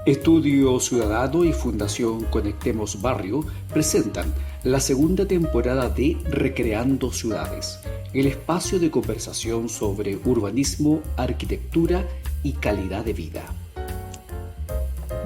Estudio Ciudadano y Fundación Conectemos Barrio presentan la segunda temporada de Recreando Ciudades, el espacio de conversación sobre urbanismo, arquitectura y calidad de vida.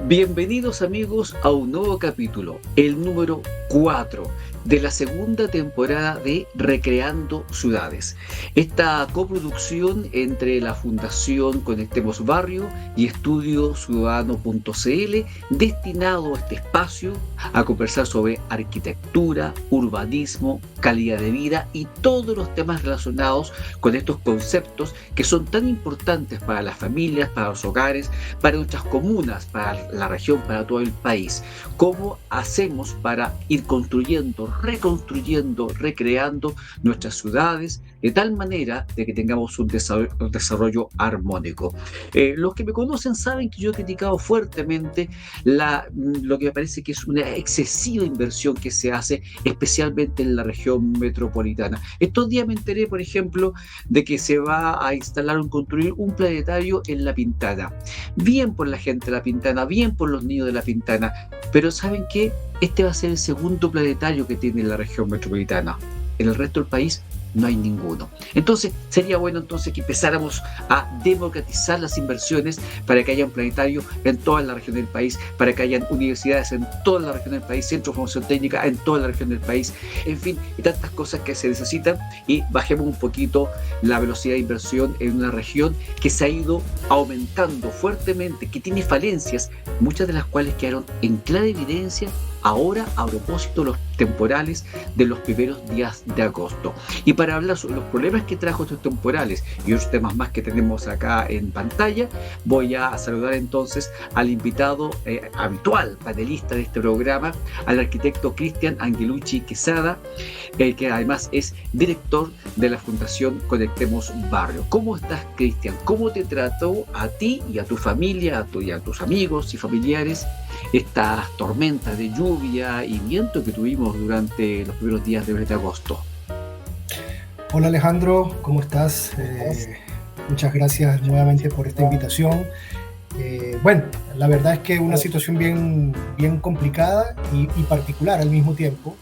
Bienvenidos amigos a un nuevo capítulo, el número 4 de la segunda temporada de Recreando Ciudades. Esta coproducción entre la Fundación Conectemos Barrio y Estudio Ciudadano.cl, destinado a este espacio a conversar sobre arquitectura, urbanismo, calidad de vida y todos los temas relacionados con estos conceptos que son tan importantes para las familias, para los hogares, para nuestras comunas, para la región, para todo el país. ¿Cómo hacemos para ir construyendo, reconstruyendo, recreando nuestras ciudades de tal manera de que tengamos un desarrollo armónico? Los que me conocen saben que yo he criticado fuertemente lo que me parece que es una excesiva inversión que se hace, especialmente en la región metropolitana. Estos días me enteré, por ejemplo, de que se va a instalar o construir un planetario en La Pintana. Bien por la gente de La Pintana, bien por los niños de La Pintana, pero ¿saben qué? Este va a ser el segundo planetario que tiene la región metropolitana. En el resto del país no hay ninguno. Entonces, sería bueno entonces que empezáramos a democratizar las inversiones para que haya un planetario en toda la región del país, para que haya universidades en toda la región del país, centros de formación técnica en toda la región del país, en fin, y tantas cosas que se necesitan, y bajemos un poquito la velocidad de inversión en una región que se ha ido aumentando fuertemente, que tiene falencias, muchas de las cuales quedaron en clara evidencia ahora a propósito de los temporales de los primeros días de agosto. Y para hablar sobre los problemas que trajo estos temporales y otros temas más que tenemos acá en pantalla, voy a saludar entonces al invitado habitual, panelista de este programa, al arquitecto Cristian Angelucci Quesada, que además es director de la Fundación Conectemos Barrio. ¿Cómo estás, Cristian? ¿Cómo te trató a ti y a tu familia, y a tus amigos y familiares estas tormentas de lluvia y viento que tuvimos durante los primeros días de agosto? Hola Alejandro, ¿cómo estás? Muchas gracias nuevamente por esta invitación. Bueno, la verdad es que una situación bien complicada y particular al mismo tiempo.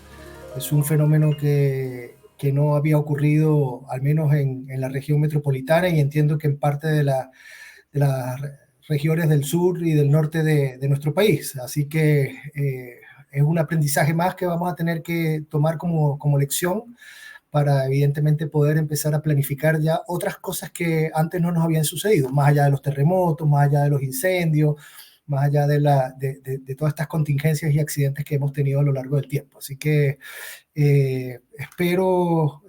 Es un fenómeno que no había ocurrido, al menos en la región metropolitana, y entiendo que en parte de las regiones del sur y del norte de nuestro país. Así que es un aprendizaje más que vamos a tener que tomar como lección para evidentemente poder empezar a planificar ya otras cosas que antes no nos habían sucedido, más allá de los terremotos, más allá de los incendios, más allá de todas estas contingencias y accidentes que hemos tenido a lo largo del tiempo. Así que espero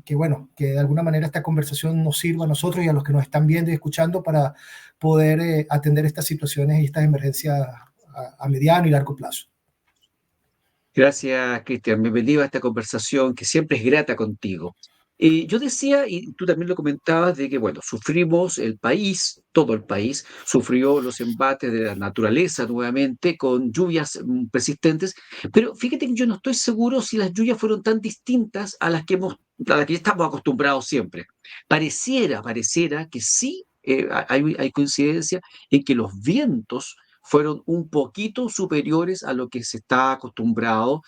que de alguna manera esta conversación nos sirva a nosotros y a los que nos están viendo y escuchando para poder atender estas situaciones y estas emergencias a mediano y largo plazo. Gracias, Cristian. Bienvenido a esta conversación que siempre es grata contigo. Yo decía, y tú también lo comentabas, de que, bueno, sufrimos el país, todo el país, sufrió los embates de la naturaleza nuevamente con lluvias persistentes, pero fíjate que yo no estoy seguro si las lluvias fueron tan distintas a las que estamos acostumbrados siempre. Pareciera que sí, hay coincidencia en que los vientos fueron un poquito superiores a lo que se está acostumbrado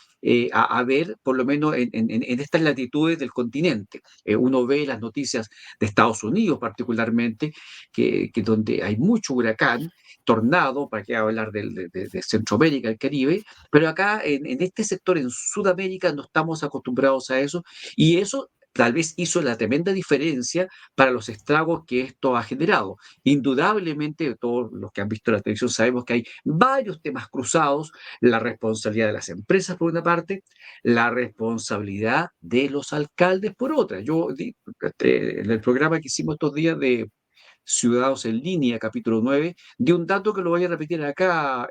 a ver, por lo menos en estas latitudes del continente. Uno ve las noticias de Estados Unidos particularmente, que donde hay mucho huracán, tornado, para qué hablar de Centroamérica, el Caribe, pero acá en este sector, en Sudamérica, no estamos acostumbrados a eso, y eso tal vez hizo la tremenda diferencia para los estragos que esto ha generado. Indudablemente, todos los que han visto la televisión sabemos que hay varios temas cruzados: la responsabilidad de las empresas por una parte, la responsabilidad de los alcaldes por otra. En el programa que hicimos estos días de Ciudadanos en Línea, capítulo 9, di un dato que lo voy a repetir acá,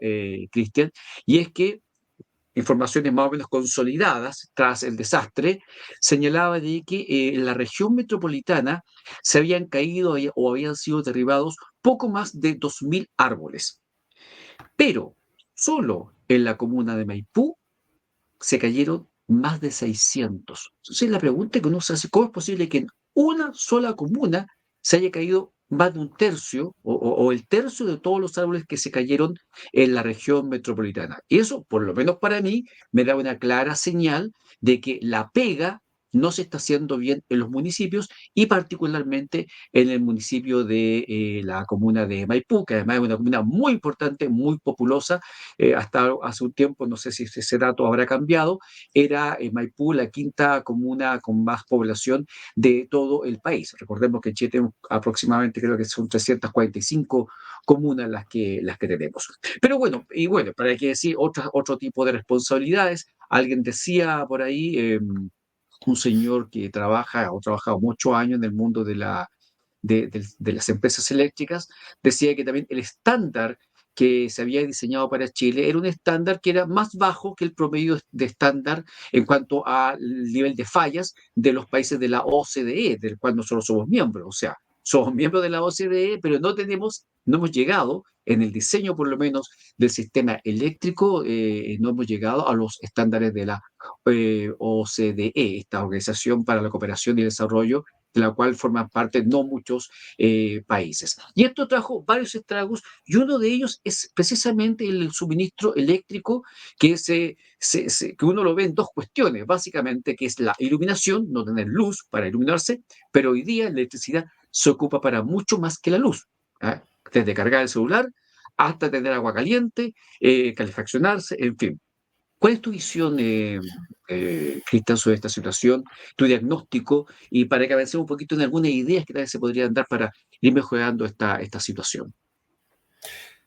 Cristian, y es que informaciones más o menos consolidadas tras el desastre, señalaba de que en la región metropolitana se habían caído o habían sido derribados poco más de 2.000 árboles, pero solo en la comuna de Maipú se cayeron más de 600. Entonces la pregunta que uno se hace: ¿cómo es posible que en una sola comuna se haya caído más de un tercio o el tercio de todos los árboles que se cayeron en la región metropolitana. Y eso, por lo menos para mí, me da una clara señal de que la pega no se está haciendo bien en los municipios y particularmente en el municipio de la comuna de Maipú, que además es una comuna muy importante, muy populosa. Hasta hace un tiempo, no sé si ese dato habrá cambiado, era Maipú la quinta comuna con más población de todo el país. Recordemos que en Chile tenemos aproximadamente, creo que son 345 comunas las que tenemos. Pero bueno, y bueno, para que decir otro tipo de responsabilidades, alguien decía por ahí, un señor que trabaja o ha trabajado muchos años en el mundo de las empresas eléctricas, decía que también el estándar que se había diseñado para Chile era un estándar que era más bajo que el promedio de estándar en cuanto al nivel de fallas de los países de la OCDE, del cual nosotros somos miembros. O sea, somos miembros de la OCDE, pero no hemos llegado, en el diseño por lo menos del sistema eléctrico, no hemos llegado a los estándares de la OCDE, esta Organización para la Cooperación y el Desarrollo, de la cual forman parte no muchos países. Y esto trajo varios estragos y uno de ellos es precisamente el suministro eléctrico que uno lo ve en dos cuestiones, básicamente, que es la iluminación, no tener luz para iluminarse, pero hoy día la electricidad se ocupa para mucho más que la luz. ¿Ah? Desde cargar el celular hasta tener agua caliente, calefaccionarse, en fin. ¿Cuál es tu visión, Cristian, sobre esta situación, tu diagnóstico, y para que avancemos un poquito en algunas ideas que tal vez se podrían dar para ir mejorando esta situación?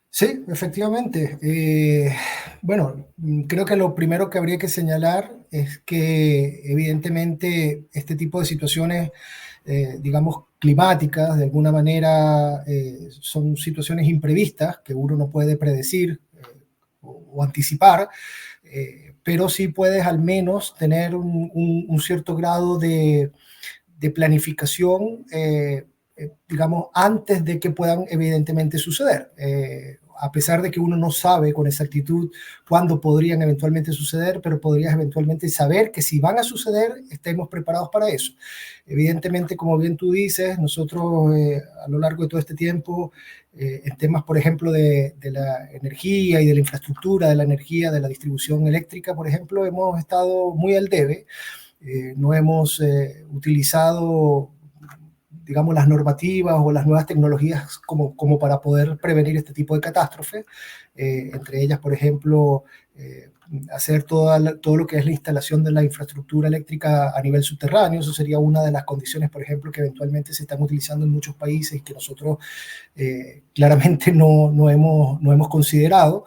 Sí, efectivamente. Bueno, creo que lo primero que habría que señalar es que evidentemente este tipo de situaciones, digamos, climáticas, de alguna manera, son situaciones imprevistas que uno no puede predecir o anticipar, pero sí puedes al menos tener un cierto grado de planificación, digamos, antes de que puedan evidentemente suceder. A pesar de que uno no sabe con exactitud cuándo podrían eventualmente suceder, pero podrías eventualmente saber que si van a suceder, estemos preparados para eso. Evidentemente, como bien tú dices, nosotros a lo largo de todo este tiempo, en temas, por ejemplo, de la energía y de la infraestructura de la energía, de la distribución eléctrica, por ejemplo, hemos estado muy al debe. No hemos utilizado, digamos, las normativas o las nuevas tecnologías como para poder prevenir este tipo de catástrofes. Entre ellas, por ejemplo, hacer todo lo que es la instalación de la infraestructura eléctrica a nivel subterráneo. Eso sería una de las condiciones, por ejemplo, que eventualmente se están utilizando en muchos países y que nosotros claramente no hemos considerado.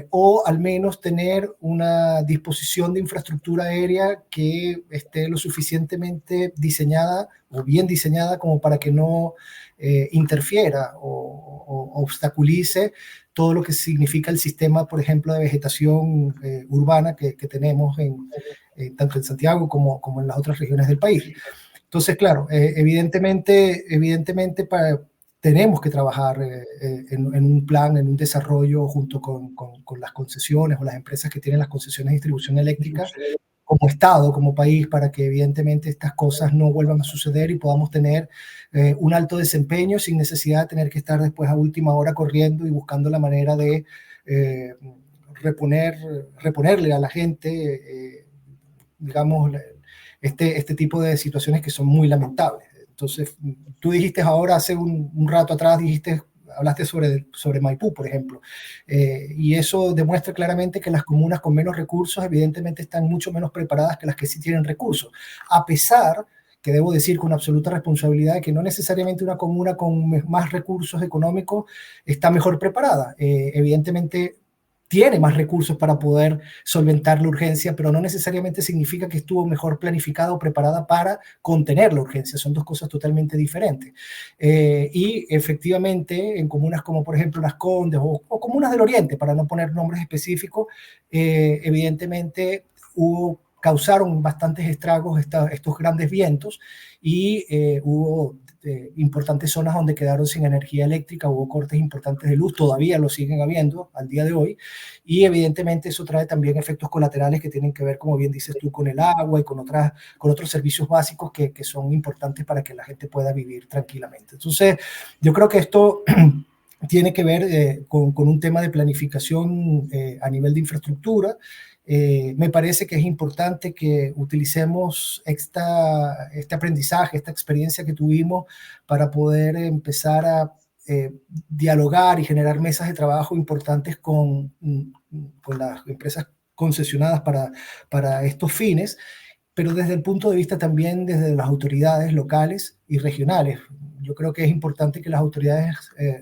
O al menos tener una disposición de infraestructura aérea que esté lo suficientemente diseñada o bien diseñada como para que no interfiera o obstaculice todo lo que significa el sistema, por ejemplo, de vegetación urbana que tenemos tanto en Santiago como en las otras regiones del país. Entonces, claro, evidentemente tenemos que trabajar en un plan, en un desarrollo junto con las concesiones o las empresas que tienen las concesiones de distribución eléctrica como Estado, como país, para que evidentemente estas cosas no vuelvan a suceder y podamos tener un alto desempeño sin necesidad de tener que estar después a última hora corriendo y buscando la manera de eh, reponerle a la gente, digamos, este tipo de situaciones que son muy lamentables. Entonces, tú dijiste ahora, hace un rato atrás, hablaste sobre Maipú, por ejemplo, y eso demuestra claramente que las comunas con menos recursos evidentemente están mucho menos preparadas que las que sí tienen recursos, a pesar que debo decir con absoluta responsabilidad que no necesariamente una comuna con más recursos económicos está mejor preparada. Evidentemente tiene más recursos para poder solventar la urgencia, pero no necesariamente significa que estuvo mejor planificada o preparada para contener la urgencia. Son dos cosas totalmente diferentes. Y efectivamente, en comunas como por ejemplo Las Condes o comunas del Oriente, para no poner nombres específicos, evidentemente causaron bastantes estragos estos grandes vientos y hubo importantes zonas donde quedaron sin energía eléctrica, hubo cortes importantes de luz, todavía lo siguen habiendo al día de hoy, y evidentemente eso trae también efectos colaterales que tienen que ver, como bien dices tú, con el agua y con otros servicios básicos que son importantes para que la gente pueda vivir tranquilamente. Entonces, yo creo que esto tiene que ver con un tema de planificación a nivel de infraestructura. Me parece que es importante que utilicemos este aprendizaje, esta experiencia que tuvimos para poder empezar a dialogar y generar mesas de trabajo importantes con las empresas concesionadas para estos fines, pero desde el punto de vista también desde las autoridades locales y regionales. Yo creo que es importante que las autoridades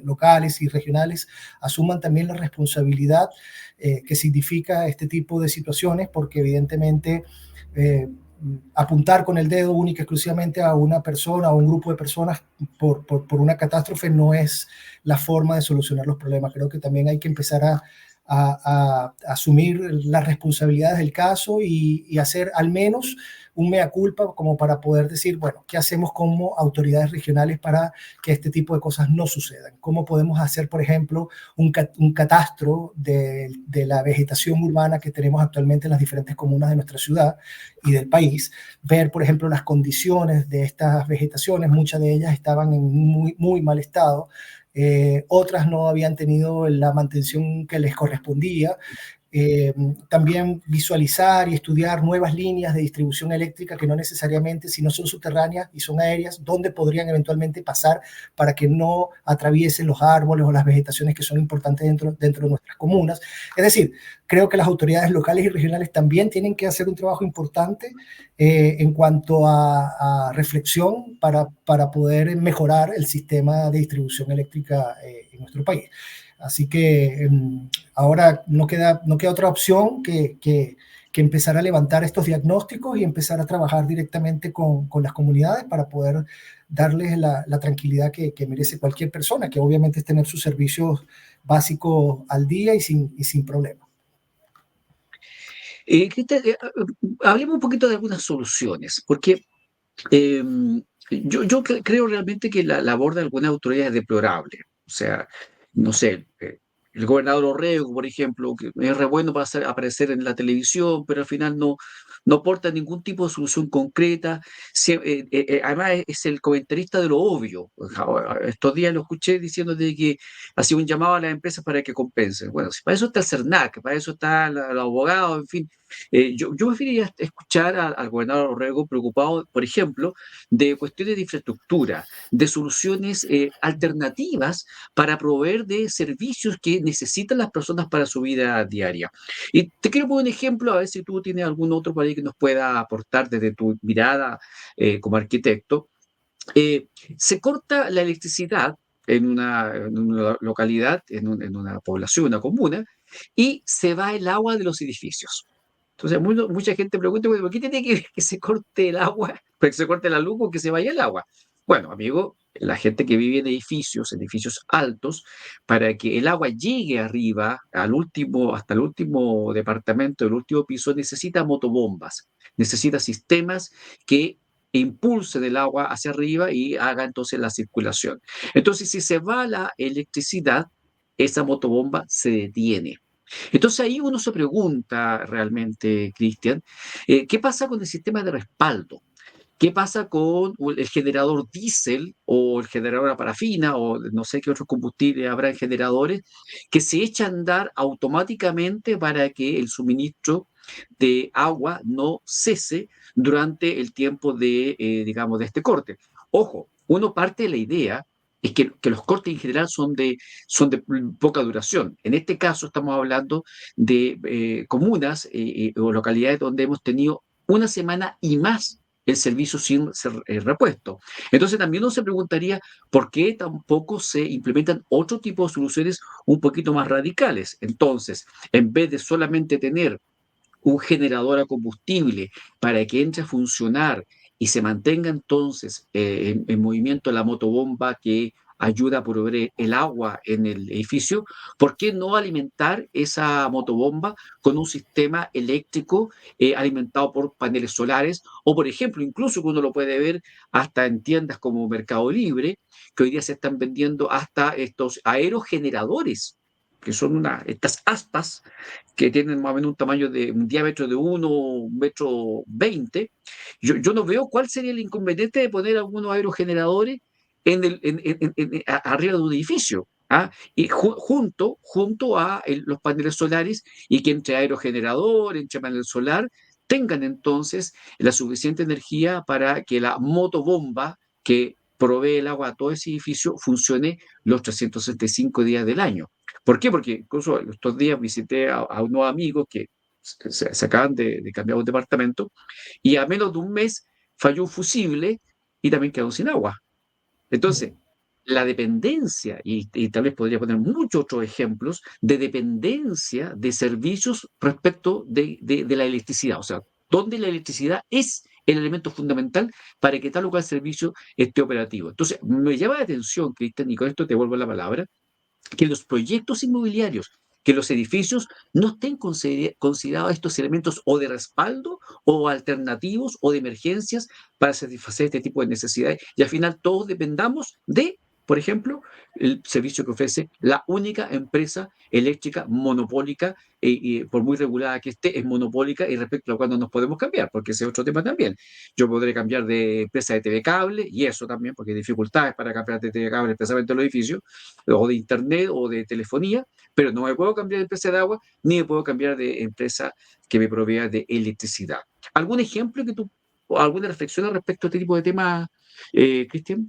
locales y regionales asuman también la responsabilidad que significa este tipo de situaciones, porque evidentemente apuntar con el dedo única y exclusivamente a una persona o un grupo de personas por una catástrofe no es la forma de solucionar los problemas. Creo que también hay que empezar a asumir las responsabilidades del caso y hacer al menos un mea culpa como para poder decir, bueno, ¿qué hacemos como autoridades regionales para que este tipo de cosas no sucedan? ¿Cómo podemos hacer, por ejemplo, un catastro de la vegetación urbana que tenemos actualmente en las diferentes comunas de nuestra ciudad y del país? Ver, por ejemplo, las condiciones de estas vegetaciones, muchas de ellas estaban en muy, muy mal estado. Otras no habían tenido la mantención que les correspondía. También visualizar y estudiar nuevas líneas de distribución eléctrica que no necesariamente, si no son subterráneas y son aéreas, dónde podrían eventualmente pasar para que no atraviesen los árboles o las vegetaciones que son importantes dentro de nuestras comunas. Es decir, creo que las autoridades locales y regionales también tienen que hacer un trabajo importante en cuanto a reflexión para poder mejorar el sistema de distribución eléctrica en nuestro país. Así que ahora no queda otra opción que empezar a levantar estos diagnósticos y empezar a trabajar directamente con las comunidades para poder darles la tranquilidad que merece cualquier persona, que obviamente es tener sus servicios básicos al día y sin problema. Cristian, hablemos un poquito de algunas soluciones, porque creo realmente que la labor de algunas autoridades es deplorable. O sea, no sé, el gobernador Orrego, por ejemplo, que es re bueno para aparecer en la televisión, pero al final no aporta ningún tipo de solución concreta. Además, es el comentarista de lo obvio. Estos días lo escuché diciendo de que hacía un llamado a las empresas para que compensen. Bueno, si para eso está el CERNAC, para eso están los abogados, en fin. Yo preferiría escuchar al gobernador Orrego preocupado, por ejemplo, de cuestiones de infraestructura, de soluciones alternativas para proveer de servicios que necesitan las personas para su vida diaria. Y te quiero poner un ejemplo, a ver si tú tienes algún otro para ahí que nos pueda aportar desde tu mirada como arquitecto. Eh, Se corta la electricidad en una localidad, en una población, una comuna, y se va el agua de los edificios. Entonces, mucha gente pregunta, "Bueno, ¿por qué tiene que ver que se corte el agua, que se corte la luz o que se vaya el agua?" Bueno, amigo, la gente que vive en edificios altos, para que el agua llegue arriba, hasta el último departamento, el último piso, necesita motobombas, necesita sistemas que impulsen el agua hacia arriba y haga entonces la circulación. Entonces, si se va la electricidad, esa motobomba se detiene. Entonces ahí uno se pregunta realmente, Cristian, ¿qué pasa con el sistema de respaldo? ¿Qué pasa con el generador diésel o el generador a parafina o no sé qué otros combustibles habrá en generadores que se echan a andar automáticamente para que el suministro de agua no cese durante el tiempo digamos, de este corte? Ojo, uno parte de la idea es que los cortes en general son de poca duración. En este caso estamos hablando de comunas o localidades donde hemos tenido una semana y más el servicio sin ser repuesto. Entonces también uno se preguntaría por qué tampoco se implementan otro tipo de soluciones un poquito más radicales. Entonces, en vez de solamente tener un generador a combustible para que entre a funcionar y se mantenga entonces en movimiento la motobomba que ayuda a proveer el agua en el edificio, ¿por qué no alimentar esa motobomba con un sistema eléctrico alimentado por paneles solares? O, por ejemplo, incluso que uno lo puede ver hasta en tiendas como Mercado Libre, que hoy día se están vendiendo hasta estos aerogeneradores, que son estas aspas que tienen más o menos un tamaño de un diámetro de 1,20 m. Yo no veo cuál sería el inconveniente de poner algunos aerogeneradores arriba de un edificio. ¿Ah? Y junto a los paneles solares, y que entre aerogenerador, entre panel solar, tengan entonces la suficiente energía para que la motobomba que provee el agua a todo ese edificio funcione los 365 días del año. ¿Por qué? Porque incluso estos días visité a unos amigos que se acaban de cambiar un departamento, y a menos de un mes falló un fusible y también quedó sin agua. Entonces, la dependencia, y tal vez podría poner muchos otros ejemplos, de dependencia de servicios respecto de la electricidad. O sea, donde la electricidad es el elemento fundamental para que tal o cual servicio esté operativo. Entonces, me llama la atención, Cristian, y con esto te vuelvo la palabra, que los proyectos inmobiliarios, que los edificios no estén considerados estos elementos o de respaldo o alternativos o de emergencias para satisfacer este tipo de necesidades, y al final todos dependamos de, por ejemplo, el servicio que ofrece la única empresa eléctrica monopólica, y por muy regulada que esté, es monopólica, y respecto a la cual no nos podemos cambiar, porque ese es otro tema también. Yo podré cambiar de empresa de TV cable, y eso también, porque hay dificultades para cambiar de TV cable, especialmente en los edificios, o de internet o de telefonía, pero no me puedo cambiar de empresa de agua, ni me puedo cambiar de empresa que me provea de electricidad. ¿Algún ejemplo o alguna reflexión al respecto a este tipo de temas, Cristian?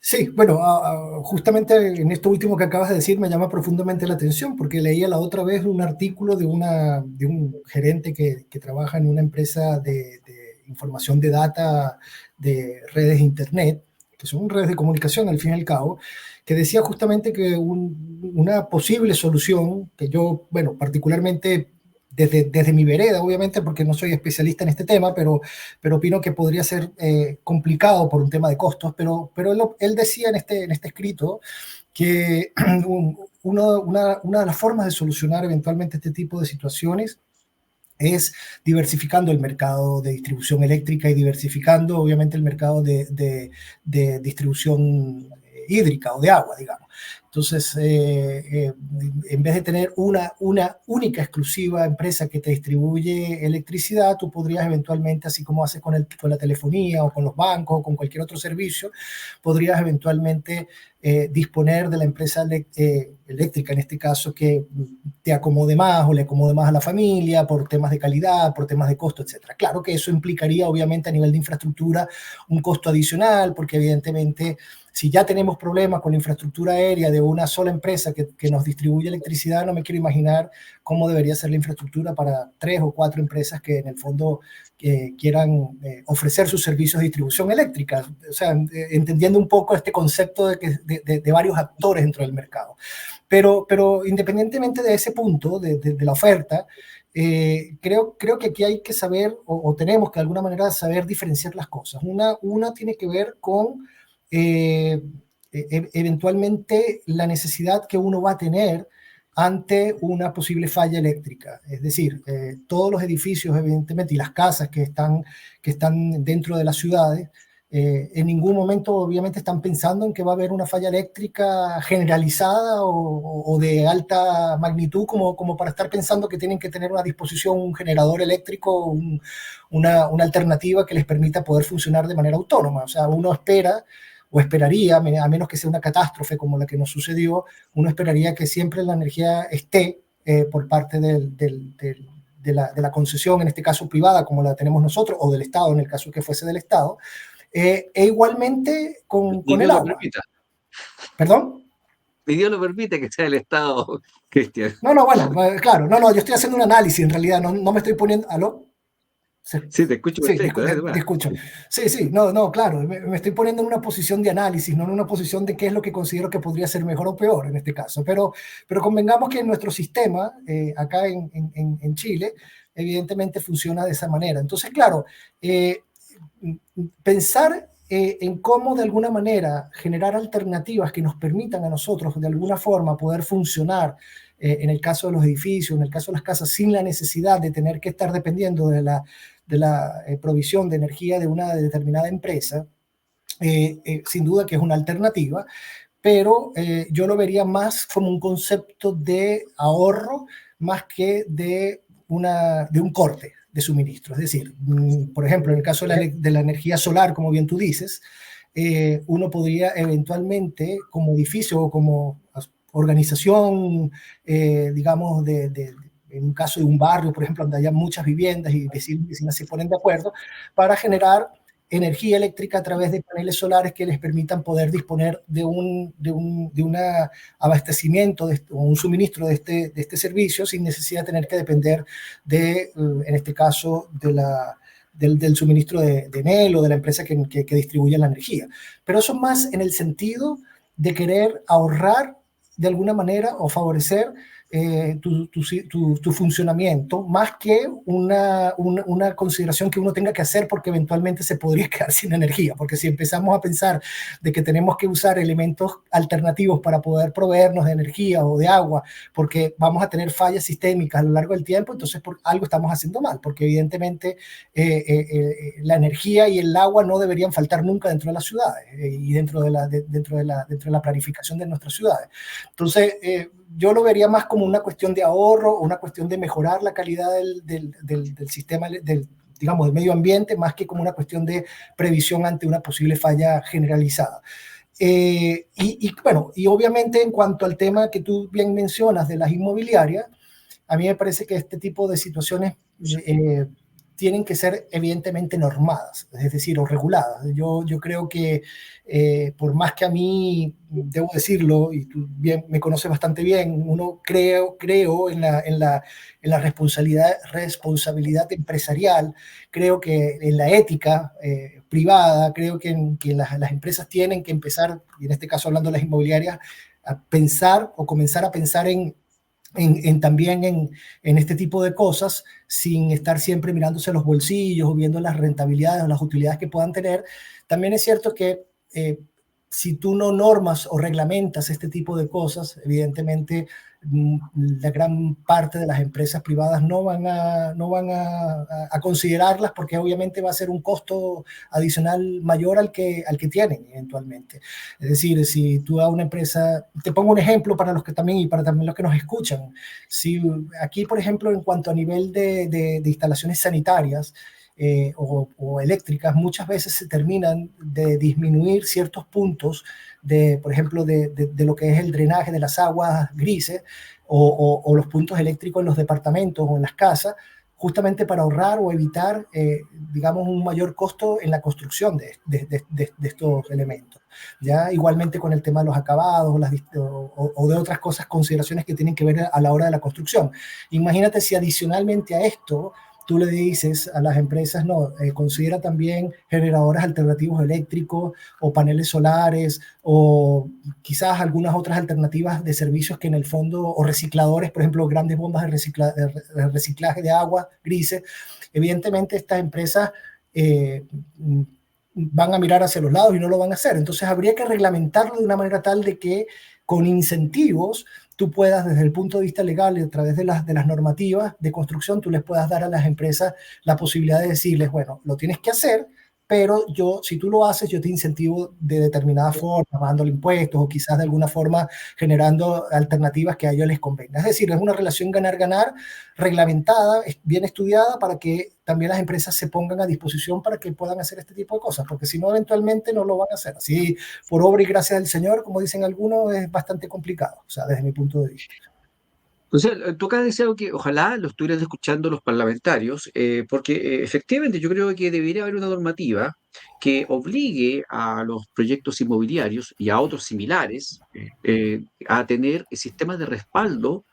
Sí, bueno, justamente en esto último que acabas de decir me llama profundamente la atención, porque leía la otra vez un artículo de un gerente que trabaja en una empresa de información de data de redes de Internet, que son redes de comunicación al fin y al cabo, que decía justamente que una posible solución, que yo, bueno, particularmente desde mi vereda, obviamente, porque no soy especialista en este tema, pero opino que podría ser complicado por un tema de costos, pero él decía en este escrito que una de las formas de solucionar eventualmente este tipo de situaciones es diversificando el mercado de distribución eléctrica y diversificando obviamente el mercado de distribución hídrica o de agua, digamos. Entonces, en vez de tener una única exclusiva empresa que te distribuye electricidad, tú podrías eventualmente, así como haces con la telefonía o con los bancos o con cualquier otro servicio, podrías eventualmente disponer de la empresa eléctrica, en este caso, que te acomode más o le acomode más a la familia por temas de calidad, por temas de costo, etc. Claro que eso implicaría, obviamente, a nivel de infraestructura, un costo adicional, porque evidentemente, si ya tenemos problemas con la infraestructura aérea de una sola empresa que nos distribuye electricidad, no me quiero imaginar cómo debería ser la infraestructura para 3 o 4 empresas que en el fondo quieran ofrecer sus servicios de distribución eléctrica. O sea, entendiendo un poco este concepto de varios actores dentro del mercado. Pero independientemente de ese punto, de la oferta, creo que aquí hay que saber, o tenemos que de alguna manera saber diferenciar las cosas. Una tiene que ver con eventualmente la necesidad que uno va a tener ante una posible falla eléctrica. Es decir, todos los edificios, evidentemente, y las casas que están dentro de las ciudades, en ningún momento obviamente están pensando en que va a haber una falla eléctrica generalizada o de alta magnitud como para estar pensando que tienen que tener a disposición un generador eléctrico, una alternativa que les permita poder funcionar de manera autónoma. O sea, uno espera o esperaría, a menos que sea una catástrofe como la que nos sucedió, uno esperaría que siempre la energía esté por parte de la concesión, en este caso privada, como la tenemos nosotros, o del Estado, en el caso que fuese del Estado, e igualmente con el Dios lo agua. permita. ¿Perdón? Ni Dios lo permite que sea el Estado, Cristian. No, bueno, claro, yo estoy haciendo un análisis en realidad, no me estoy poniendo. ¿Aló? Sí, te escucho Sí, perfecto. escucho. Sí, no, claro, me estoy poniendo en una posición de análisis, no en una posición de qué es lo que considero que podría ser mejor o peor en este caso, pero convengamos que nuestro sistema, acá en Chile, evidentemente funciona de esa manera. Entonces, claro, pensar en cómo de alguna manera generar alternativas que nos permitan a nosotros de alguna forma poder funcionar en el caso de los edificios, en el caso de las casas, sin la necesidad de tener que estar dependiendo de la provisión de energía de una determinada empresa, sin duda que es una alternativa, pero yo lo vería más como un concepto de ahorro más que de un corte de suministro. Es decir, por ejemplo, en el caso de la energía solar, como bien tú dices, uno podría eventualmente, como edificio o como organización, digamos, en un caso de un barrio, por ejemplo, donde haya muchas viviendas y vecinos y vecinas se ponen de acuerdo para generar energía eléctrica a través de paneles solares que les permitan poder disponer de un abastecimiento o un suministro de este servicio sin necesidad de tener que depender en este caso, del suministro de Enel o de la empresa que distribuye la energía. Pero eso más en el sentido de querer ahorrar de alguna manera o favorecer tu funcionamiento, más que una consideración que uno tenga que hacer porque eventualmente se podría quedar sin energía, porque si empezamos a pensar de que tenemos que usar elementos alternativos para poder proveernos de energía o de agua, porque vamos a tener fallas sistémicas a lo largo del tiempo, entonces algo estamos haciendo mal, porque evidentemente la energía y el agua no deberían faltar nunca dentro de las ciudades y dentro de la planificación de nuestras ciudades. Entonces, yo lo vería más como una cuestión de ahorro, una cuestión de mejorar la calidad del sistema, digamos, del medio ambiente, más que como una cuestión de previsión ante una posible falla generalizada. Bueno, y obviamente en cuanto al tema que tú bien mencionas de las inmobiliarias, a mí me parece que este tipo de situaciones tienen que ser evidentemente normadas, es decir, o reguladas. Yo creo que por más que a mí, debo decirlo, y tú bien, me conoces bastante bien, uno creo en la responsabilidad empresarial, creo que en la ética privada, creo que las empresas tienen que empezar, y en este caso hablando de las inmobiliarias, a pensar o comenzar a pensar también en este tipo de cosas sin estar siempre mirándose los bolsillos o viendo las rentabilidades o las utilidades que puedan tener. También es cierto que si tú no normas o reglamentas este tipo de cosas, evidentemente la gran parte de las empresas privadas no van a considerarlas porque obviamente va a ser un costo adicional mayor al que tienen eventualmente. Es decir, si tú a una empresa, te pongo un ejemplo para los que también y para también los que nos escuchan, si aquí, por ejemplo, en cuanto a nivel de instalaciones sanitarias, o eléctricas, muchas veces se terminan de disminuir ciertos puntos por ejemplo, de lo que es el drenaje de las aguas grises o los puntos eléctricos en los departamentos o en las casas, justamente para ahorrar o evitar, digamos, un mayor costo en la construcción de estos elementos. ¿Ya? Igualmente con el tema de los acabados o de otras cosas, consideraciones que tienen que ver a la hora de la construcción. Imagínate si adicionalmente a esto tú le dices a las empresas, no, considera también generadores alternativos eléctricos o paneles solares o quizás algunas otras alternativas de servicios que en el fondo, o recicladores, por ejemplo, grandes bombas de reciclaje de agua grises. Evidentemente estas empresas van a mirar hacia los lados y no lo van a hacer. Entonces habría que reglamentarlo de una manera tal de que con incentivos tú puedas, desde el punto de vista legal y a través de las normativas de construcción, tú les puedas dar a las empresas la posibilidad de decirles, bueno, lo tienes que hacer, pero si tú lo haces, yo te incentivo de determinada forma, pagándole impuestos o quizás de alguna forma generando alternativas que a ellos les convenga. Es decir, es una relación ganar-ganar, reglamentada, bien estudiada, para que también las empresas se pongan a disposición para que puedan hacer este tipo de cosas, porque si no, eventualmente no lo van a hacer. Así, por obra y gracia del Señor, como dicen algunos, es bastante complicado, o sea, desde mi punto de vista. Entonces, tú acá has deseado que ojalá lo estuvieran escuchando los parlamentarios, porque efectivamente yo creo que debería haber una normativa que obligue a los proyectos inmobiliarios y a otros similares a tener sistemas de respaldo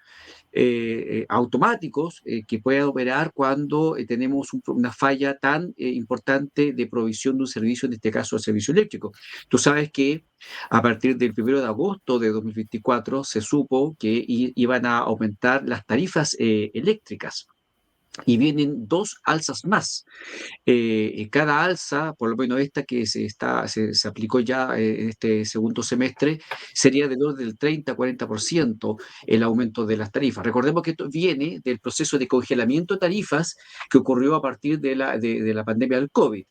automáticos que puedan operar cuando tenemos una falla tan importante de provisión de un servicio, en este caso el servicio eléctrico. Tú sabes que a partir del 1 de agosto de 2024 se supo que iban a aumentar las tarifas eléctricas. y vienen dos alzas más. Cada alza, por lo menos esta que se aplicó ya en este segundo semestre, sería del orden del 30-40% el aumento de las tarifas. Recordemos que esto viene del proceso de congelamiento de tarifas que ocurrió a partir de la pandemia del COVID.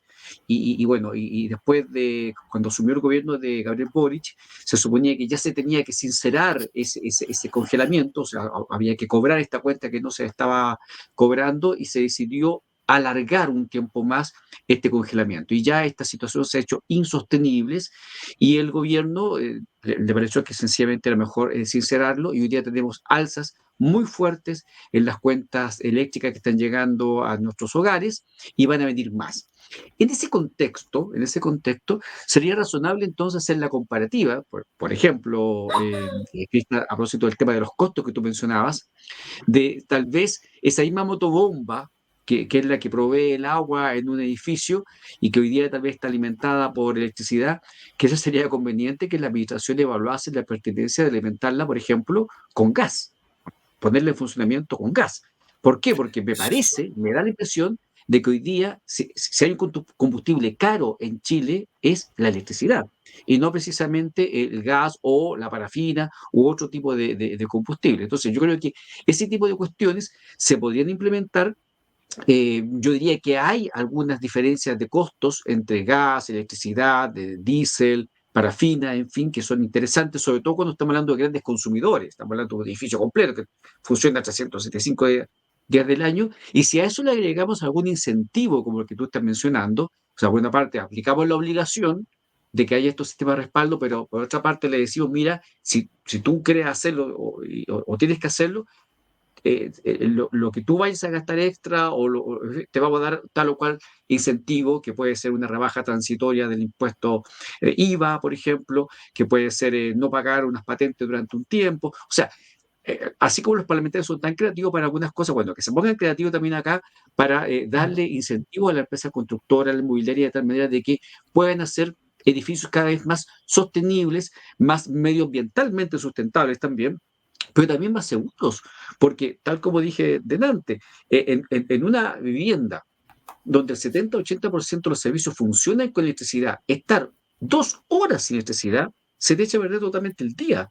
Bueno, y después de cuando asumió el gobierno de Gabriel Boric, se suponía que ya se tenía que sincerar ese congelamiento, o sea, había que cobrar esta cuenta que no se estaba cobrando y se decidió alargar un tiempo más este congelamiento. Y ya esta situación se ha hecho insostenible y el gobierno le pareció que sencillamente era mejor sincerarlo y hoy día tenemos alzas muy fuertes en las cuentas eléctricas que están llegando a nuestros hogares y van a venir más. En ese contexto, sería razonable entonces hacer la comparativa, por ejemplo, Cristian, a propósito del tema de los costos que tú mencionabas, de tal vez esa misma motobomba, que es la que provee el agua en un edificio y que hoy día tal vez está alimentada por electricidad, que eso sería conveniente que la administración evaluase la pertinencia de alimentarla, por ejemplo, con gas, ponerla en funcionamiento con gas. ¿Por qué? Porque me da la impresión de que hoy día, si hay un combustible caro en Chile, es la electricidad, y no precisamente el gas o la parafina u otro tipo de combustible. Entonces, yo creo que ese tipo de cuestiones se podrían implementar. Yo diría que hay algunas diferencias de costos entre gas, electricidad, de diésel, parafina, en fin, que son interesantes, sobre todo cuando estamos hablando de grandes consumidores. Estamos hablando de un edificio completo que funciona 375 días del año. Y si a eso le agregamos algún incentivo, como el que tú estás mencionando, o sea, por una parte, aplicamos la obligación de que haya estos sistemas de respaldo, pero por otra parte le decimos, mira, si tú quieres hacerlo o tienes que hacerlo, lo que tú vayas a gastar extra te vamos a dar tal o cual incentivo, que puede ser una rebaja transitoria del impuesto IVA, por ejemplo, que puede ser no pagar unas patentes durante un tiempo. O sea, así como los parlamentarios son tan creativos para algunas cosas, bueno, que se pongan creativos también acá para darle incentivo a la empresa constructora, a la inmobiliaria, de tal manera de que puedan hacer edificios cada vez más sostenibles, más medioambientalmente sustentables también, pero también más seguros, porque tal como dije delante, en una vivienda donde el 70-80% de los servicios funcionan con electricidad, estar 2 horas sin electricidad se te echa a perder totalmente el día.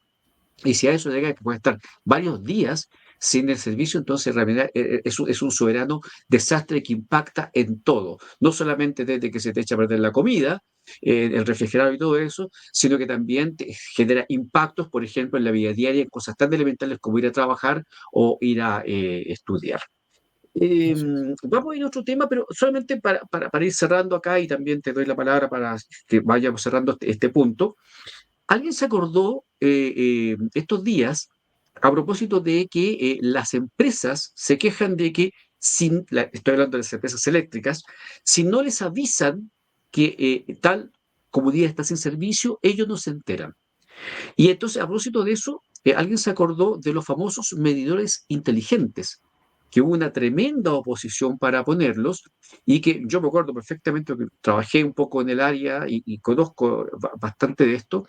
Y si a eso llega que puede estar varios días sin el servicio, entonces realmente es un soberano desastre que impacta en todo. No solamente desde que se te echa a perder la comida, el refrigerador y todo eso, sino que también te genera impactos, por ejemplo, en la vida diaria, en cosas tan elementales como ir a trabajar o ir a estudiar. Así es. Vamos a ir a otro tema, pero solamente para ir cerrando acá y también te doy la palabra para que vayamos cerrando este punto. ¿Alguien se acordó estos días a propósito de que las empresas se quejan de que, estoy hablando de las empresas eléctricas, si no les avisan que tal comunidad está sin servicio, ellos no se enteran? Y entonces, a propósito de eso, alguien se acordó de los famosos medidores inteligentes, que hubo una tremenda oposición para ponerlos y que yo me acuerdo perfectamente que trabajé un poco en el área y conozco bastante de esto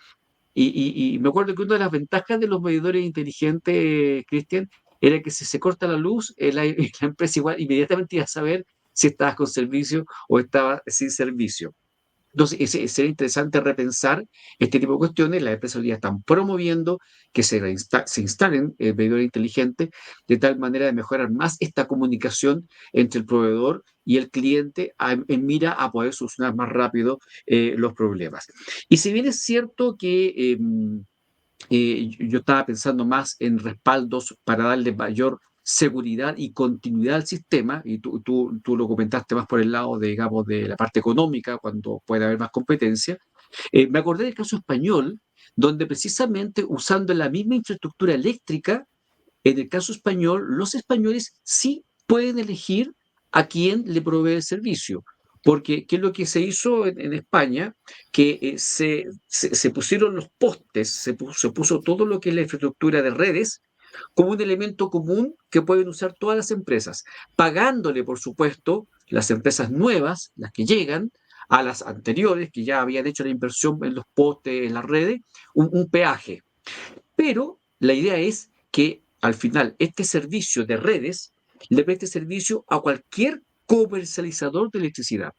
y me acuerdo que una de las ventajas de los medidores inteligentes, Cristian, era que si se corta la luz, la empresa igual inmediatamente iba a saber si estabas con servicio o estaba sin servicio. Entonces, sería interesante repensar este tipo de cuestiones. Las empresas hoy día están promoviendo que se instalen medidores inteligentes de tal manera de mejorar más esta comunicación entre el proveedor y el cliente en mira a poder solucionar más rápido los problemas. Y si bien es cierto que yo estaba pensando más en respaldos para darle mayor seguridad y continuidad al sistema, y tú lo comentaste más por el lado, digamos, de la parte económica, cuando puede haber más competencia. Me acordé del caso español, donde precisamente usando la misma infraestructura eléctrica, en el caso español, los españoles sí pueden elegir a quién le provee el servicio. Porque, ¿qué es lo que se hizo en España? Que se pusieron los postes, se puso todo lo que es la infraestructura de redes como un elemento común que pueden usar todas las empresas, pagándole, por supuesto, las empresas nuevas, las que llegan, a las anteriores que ya habían hecho la inversión en los postes, en las redes, un peaje. Pero la idea es que al final este servicio de redes le preste servicio a cualquier comercializador de electricidad.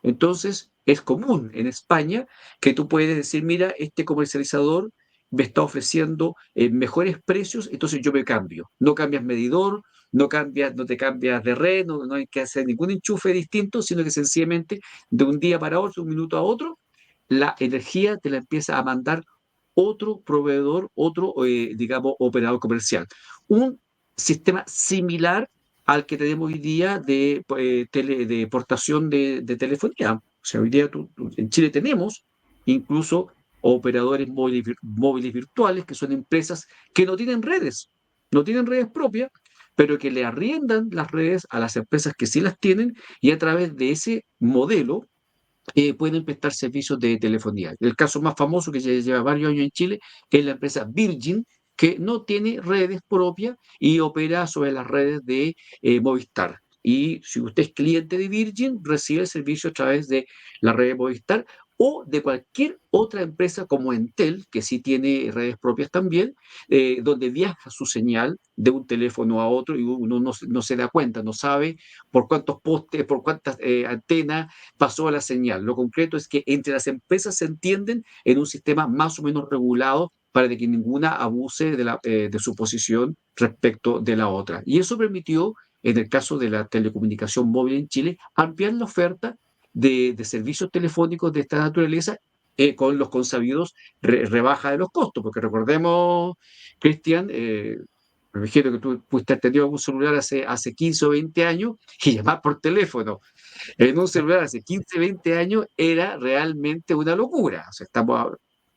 Entonces, es común en España que tú puedes decir, mira, este comercializador me está ofreciendo mejores precios, entonces yo me cambio. No cambias medidor, no te cambias de red, no hay que hacer ningún enchufe distinto, sino que sencillamente de un día para otro, un minuto a otro, la energía te la empieza a mandar otro proveedor, otro, digamos, operador comercial. Un sistema similar al que tenemos hoy día de portación de telefonía. O sea, hoy día en Chile tenemos incluso operadores móviles virtuales, que son empresas que no tienen redes propias, pero que le arriendan las redes a las empresas que sí las tienen y a través de ese modelo pueden prestar servicios de telefonía. El caso más famoso que ya lleva varios años en Chile es la empresa Virgin, que no tiene redes propias y opera sobre las redes de Movistar. Y si usted es cliente de Virgin, recibe el servicio a través de la red de Movistar o de cualquier otra empresa como Entel, que sí tiene redes propias también, donde viaja su señal de un teléfono a otro y uno no se da cuenta, no sabe por cuántos postes, por cuántas antenas pasó a la señal. Lo concreto es que entre las empresas se entienden en un sistema más o menos regulado para que ninguna abuse de su posición respecto de la otra. Y eso permitió, en el caso de la telecomunicación móvil en Chile, ampliar la oferta de servicios telefónicos de esta naturaleza con los consabidos rebaja de los costos, porque recordemos, Cristian, me imagino que tú pudiste haber tenido algún celular hace 15 o 20 años y llamar por teléfono en un celular hace 15 20 años era realmente una locura. O sea,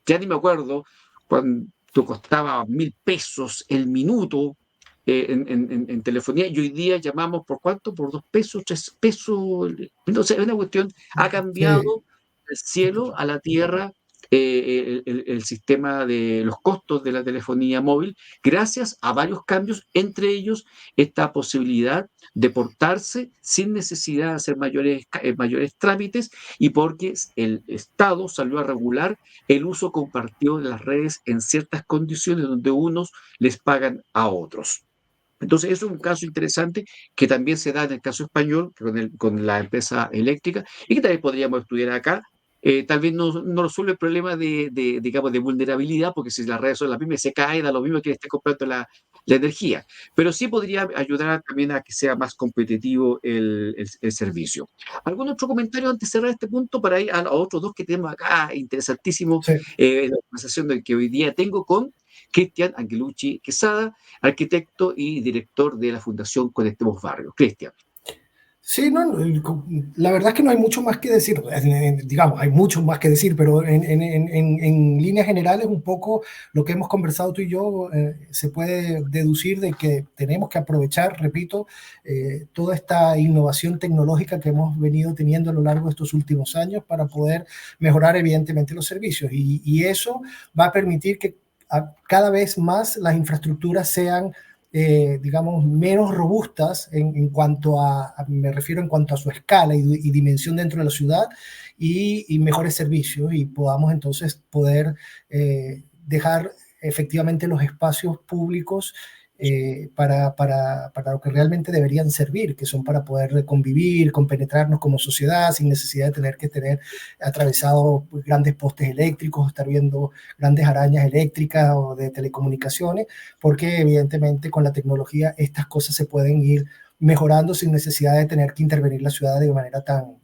ya ni me acuerdo cuando costaba 1.000 pesos el minuto en telefonía y hoy día llamamos por cuánto, por 2 pesos, 3 pesos. Entonces, es una cuestión, ha Sí, cambiado del cielo a la tierra el sistema de los costos de la telefonía móvil, gracias a varios cambios, entre ellos esta posibilidad de portarse sin necesidad de hacer mayores trámites y porque el Estado salió a regular el uso compartido de las redes en ciertas condiciones donde unos les pagan a otros. Entonces, eso es un caso interesante que también se da en el caso español con la empresa eléctrica y que también podríamos estudiar acá. Tal vez no resuelve el problema digamos, de vulnerabilidad, porque si las redes son las mismas, se cae, da lo mismo que esté comprando la energía. Pero sí podría ayudar también a que sea más competitivo el servicio. ¿Algún otro comentario antes de cerrar este punto para ir a otros dos que tenemos acá, interesantísimos, sí. en la conversación que hoy día tengo con Cristian Angelucci Quesada, arquitecto y director de la Fundación Conectemos Barrios? Cristian. Sí, no, la verdad es que no hay mucho más que decir, digamos, hay mucho más que decir, pero en líneas generales un poco lo que hemos conversado tú y yo se puede deducir de que tenemos que aprovechar, repito, toda esta innovación tecnológica que hemos venido teniendo a lo largo de estos últimos años para poder mejorar evidentemente los servicios y eso va a permitir que cada vez más las infraestructuras sean digamos, menos robustas cuanto me refiero en cuanto a su escala y dimensión dentro de la ciudad y mejores servicios y podamos entonces poder dejar efectivamente los espacios públicos para lo que realmente deberían servir, que son para poder convivir, compenetrarnos como sociedad sin necesidad de tener que tener atravesado grandes postes eléctricos, estar viendo grandes arañas eléctricas o de telecomunicaciones, porque evidentemente con la tecnología estas cosas se pueden ir mejorando sin necesidad de tener que intervenir la ciudad de manera tan,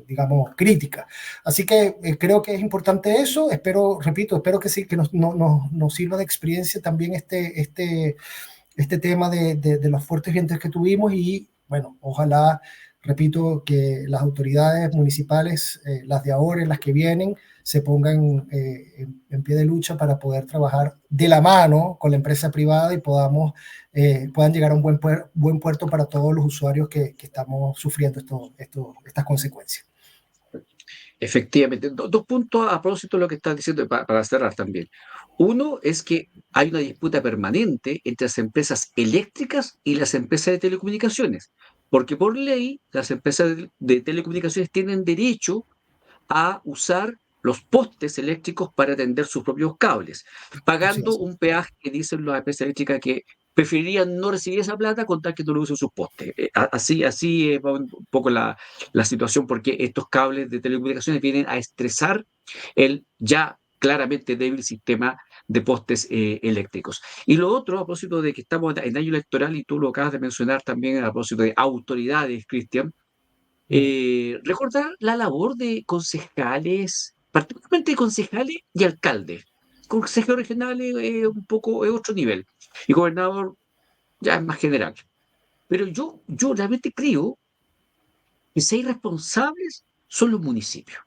digamos, crítica. Así que creo que es importante eso. Repito, espero que sí, que nos sirva de experiencia también este tema de los fuertes vientos que tuvimos y, bueno, ojalá, repito, que las autoridades municipales, las de ahora y las que vienen, se pongan en pie de lucha para poder trabajar de la mano con la empresa privada y puedan llegar a un buen puerto para todos los usuarios que estamos sufriendo estas consecuencias. Efectivamente, dos puntos a propósito de lo que estás diciendo para cerrar también. Uno es que hay una disputa permanente entre las empresas eléctricas y las empresas de telecomunicaciones, porque por ley las empresas de telecomunicaciones tienen derecho a usar los postes eléctricos para tender sus propios cables, Así pagando es. un peaje que dicen las empresas eléctricas que preferirían no recibir esa plata con tal que no lo usen sus postes. Así es un poco la situación, porque estos cables de telecomunicaciones vienen a estresar el ya claramente débil sistema de postes eléctricos. Y lo otro, a propósito de que estamos en año electoral, y tú lo acabas de mencionar también a propósito de autoridades, Cristian, Mm. recordar la labor de concejales, particularmente concejales y alcaldes. Consejeros regionales un poco es otro nivel, y gobernador ya es más general. Pero yo realmente creo que si hay responsables son los municipios.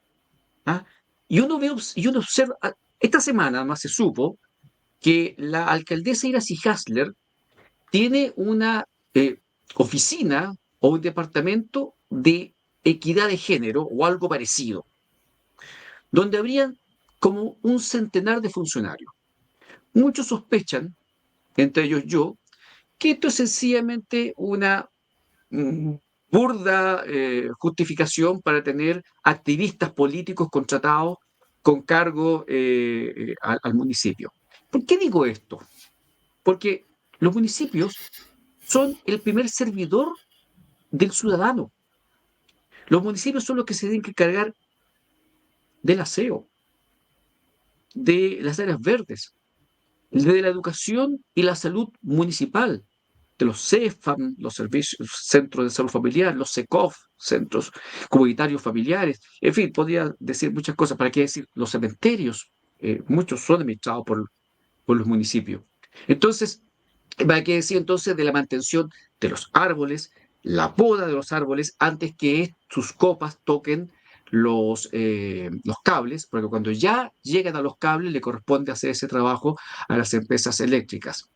¿Ah? Y uno observa, esta semana además se supo que la alcaldesa Iracy Hasler tiene una oficina o un departamento de equidad de género o algo parecido, donde habrían como un centenar de funcionarios. Muchos sospechan, entre ellos yo, que esto es sencillamente una mm, burda justificación para tener activistas políticos contratados con cargo al municipio. ¿Por qué digo esto? Porque los municipios son el primer servidor del ciudadano. Los municipios son los que se tienen que encargar del aseo, de las áreas verdes, de la educación y la salud municipal, de los CEFAM, los servicios, centros de salud familiar, los SECOF, centros comunitarios familiares, en fin, podría decir muchas cosas. ¿Para qué decir? Los cementerios, muchos son administrados por los municipios. Entonces, ¿para qué decir entonces de la mantención de los árboles, la poda de los árboles antes que sus copas toquen los cables? Porque cuando ya llegan a los cables le corresponde hacer ese trabajo a las empresas eléctricas.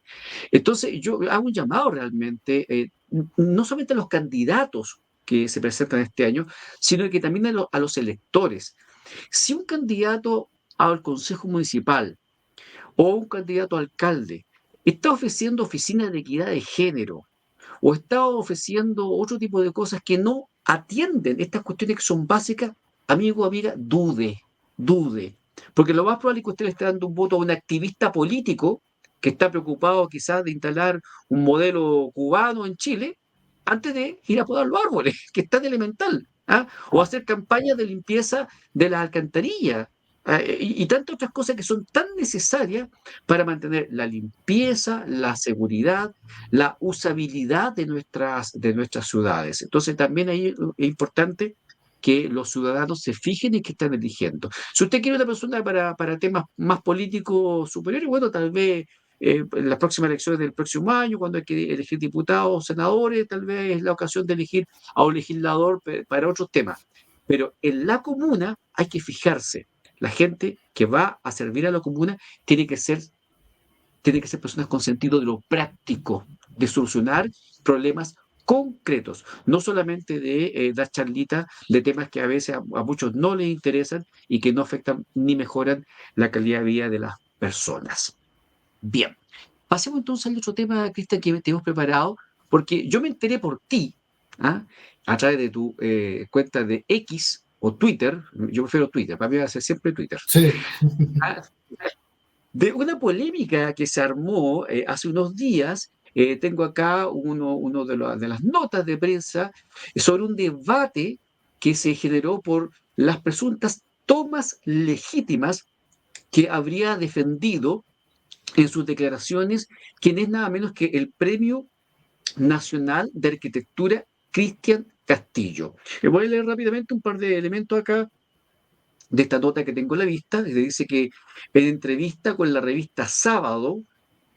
Entonces, yo hago un llamado realmente, no solamente a los candidatos que se presentan este año, sino que también a los electores. Si un candidato al Consejo Municipal o un candidato a alcalde está ofreciendo oficinas de equidad de género o está ofreciendo otro tipo de cosas que no atienden estas cuestiones que son básicas, amigo o amiga, dude. Porque lo más probable es que usted le esté dando un voto a un activista político que está preocupado quizás de instalar un modelo cubano en Chile antes de ir a podar los árboles, que es tan elemental. ¿Ah? O hacer campañas de limpieza de las alcantarillas. Y tantas otras cosas que son tan necesarias para mantener la limpieza, la seguridad, la usabilidad de nuestras ciudades. Entonces también ahí es importante que los ciudadanos se fijen en qué están eligiendo. Si usted quiere una persona para temas más políticos superiores, bueno, tal vez en las próximas elecciones del próximo año, cuando hay que elegir diputados, senadores, tal vez es la ocasión de elegir a un legislador para otros temas. Pero en la comuna hay que fijarse. La gente que va a servir a la comuna tiene que ser personas con sentido de lo práctico, de solucionar problemas concretos, no solamente de dar charlitas de temas que a veces a muchos no les interesan y que no afectan ni mejoran la calidad de vida de las personas. Bien, pasemos entonces al otro tema, Cristian, que te hemos preparado, porque yo me enteré por ti, ¿ah? A través de tu cuenta de X o Twitter, yo prefiero Twitter, para mí va a ser siempre Twitter, Sí. ¿ah? De una polémica que se armó hace unos días. Tengo acá uno de las notas de prensa sobre un debate que se generó por las presuntas tomas legítimas que habría defendido en sus declaraciones quien es nada menos que el Premio Nacional de Arquitectura Cristian Castillo. Voy a leer rápidamente un par de elementos acá de esta nota que tengo en la vista. Dice que en entrevista con la revista Sábado,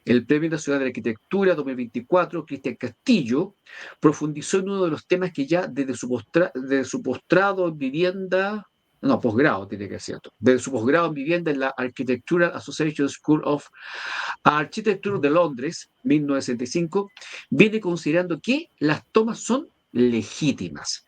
el Premio Nacional de Arquitectura 2024, Cristian Castillo, profundizó en uno de los temas que ya desde su postrado en vivienda, no, posgrado tiene que ser cierto, desde su posgrado en vivienda en la Architectural Association School of Architecture de Londres, 1965, viene considerando que las tomas son legítimas.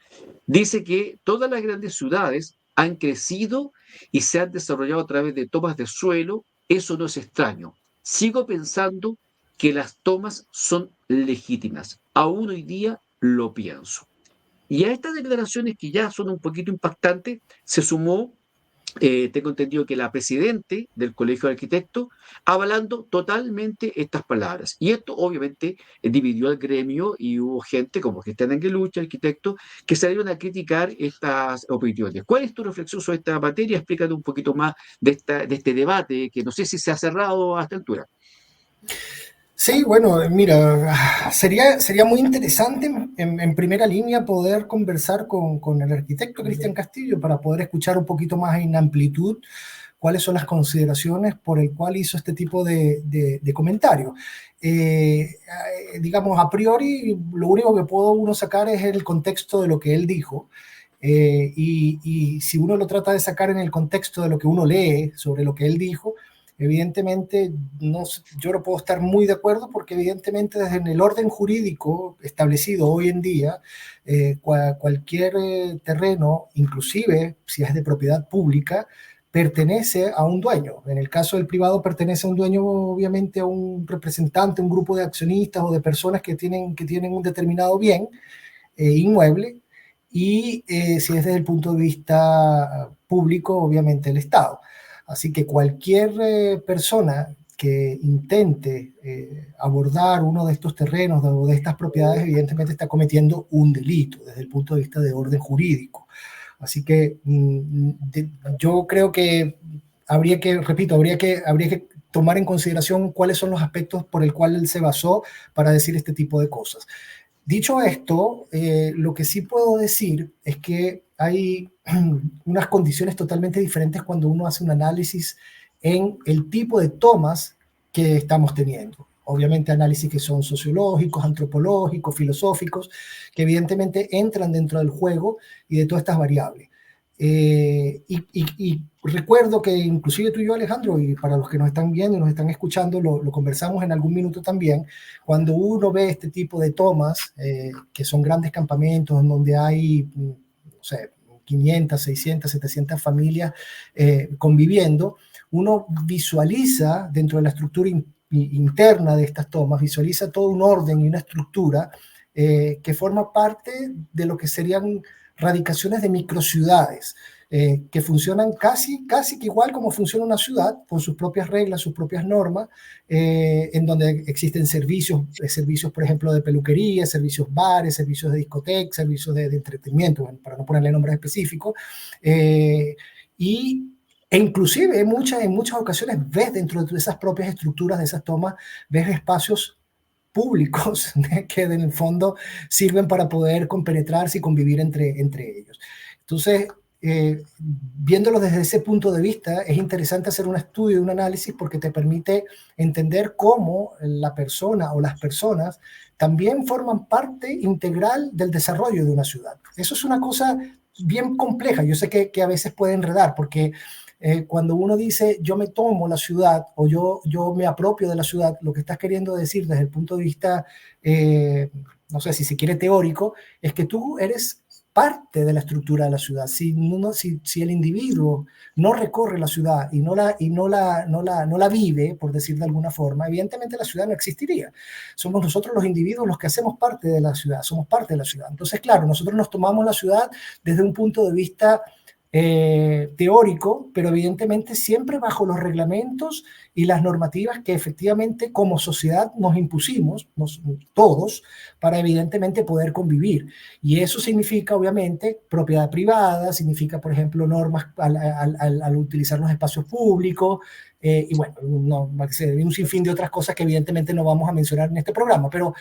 Dice que todas las grandes ciudades han crecido y se han desarrollado a través de tomas de suelo. Eso no es extraño. Sigo pensando que las tomas son legítimas. Aún hoy día lo pienso. Y a estas declaraciones que ya son un poquito impactantes, se sumó tengo entendido que la presidente del Colegio de Arquitectos, avalando totalmente estas palabras. Y esto obviamente dividió al gremio y hubo gente como Cristian Angelucci, arquitectos, que salieron a criticar estas opiniones. ¿Cuál es tu reflexión sobre esta materia? Explícate un poquito más de este debate que no sé si se ha cerrado a esta altura. Sí, bueno, mira, sería muy interesante en primera línea poder conversar con el arquitecto Cristian Castillo para poder escuchar un poquito más en amplitud cuáles son las consideraciones por el cual hizo este tipo de comentarios. Digamos, a priori, lo único que puedo uno sacar es el contexto de lo que él dijo. Y si uno lo trata de sacar en el contexto de lo que uno lee sobre lo que él dijo, evidentemente no, yo no puedo estar muy de acuerdo porque evidentemente desde el orden jurídico establecido hoy en día, cualquier terreno, inclusive si es de propiedad pública, pertenece a un dueño. En el caso del privado pertenece a un dueño, obviamente a un representante, un grupo de accionistas o de personas que tienen un determinado bien inmueble, y si es desde el punto de vista público, obviamente el Estado. Así que cualquier persona que intente abordar uno de estos terrenos o de estas propiedades, evidentemente está cometiendo un delito desde el punto de vista de orden jurídico. Así que yo creo que repito, habría que tomar en consideración cuáles son los aspectos por el cual él se basó para decir este tipo de cosas. Dicho esto, lo que sí puedo decir es que hay unas condiciones totalmente diferentes cuando uno hace un análisis en el tipo de tomas que estamos teniendo. Obviamente análisis que son sociológicos, antropológicos, filosóficos, que evidentemente entran dentro del juego y de todas estas variables. Y recuerdo que inclusive tú y yo, Alejandro, y para los que nos están viendo y nos están escuchando, lo conversamos en algún minuto también, cuando uno ve este tipo de tomas, que son grandes campamentos en donde hay, no sé, 500, 600, 700 familias conviviendo, uno visualiza dentro de la estructura interna de estas tomas, visualiza todo un orden y una estructura que forma parte de lo que serían radicaciones de microciudades, que funcionan casi que igual como funciona una ciudad, con sus propias reglas, sus propias normas, en donde existen servicios, por ejemplo, de peluquería, servicios bares, servicios de discoteca, servicios de entretenimiento, bueno, para no ponerle nombres específicos, e inclusive en muchas ocasiones ves dentro de esas propias estructuras, de esas tomas, ves espacios públicos que en el fondo sirven para poder compenetrarse y convivir entre ellos. Entonces, viéndolo desde ese punto de vista, es interesante hacer un estudio, un análisis, porque te permite entender cómo la persona o las personas también forman parte integral del desarrollo de una ciudad. Eso es una cosa bien compleja. Yo sé que a veces puede enredar, porque cuando uno dice yo me tomo la ciudad o yo me apropio de la ciudad, lo que estás queriendo decir desde el punto de vista, no sé si se quiere teórico, es que tú eres parte de la estructura de la ciudad. Si el individuo no recorre la ciudad y no la vive, por decir de alguna forma, evidentemente la ciudad no existiría. Somos nosotros los individuos los que hacemos parte de la ciudad, somos parte de la ciudad. Entonces, claro, nosotros nos tomamos la ciudad desde un punto de vista teórico, pero evidentemente siempre bajo los reglamentos y las normativas que efectivamente como sociedad nos impusimos, todos, para evidentemente poder convivir. Y eso significa obviamente propiedad privada, significa por ejemplo normas al utilizar los espacios públicos, y bueno, un sinfín de otras cosas que evidentemente no vamos a mencionar en este programa, pero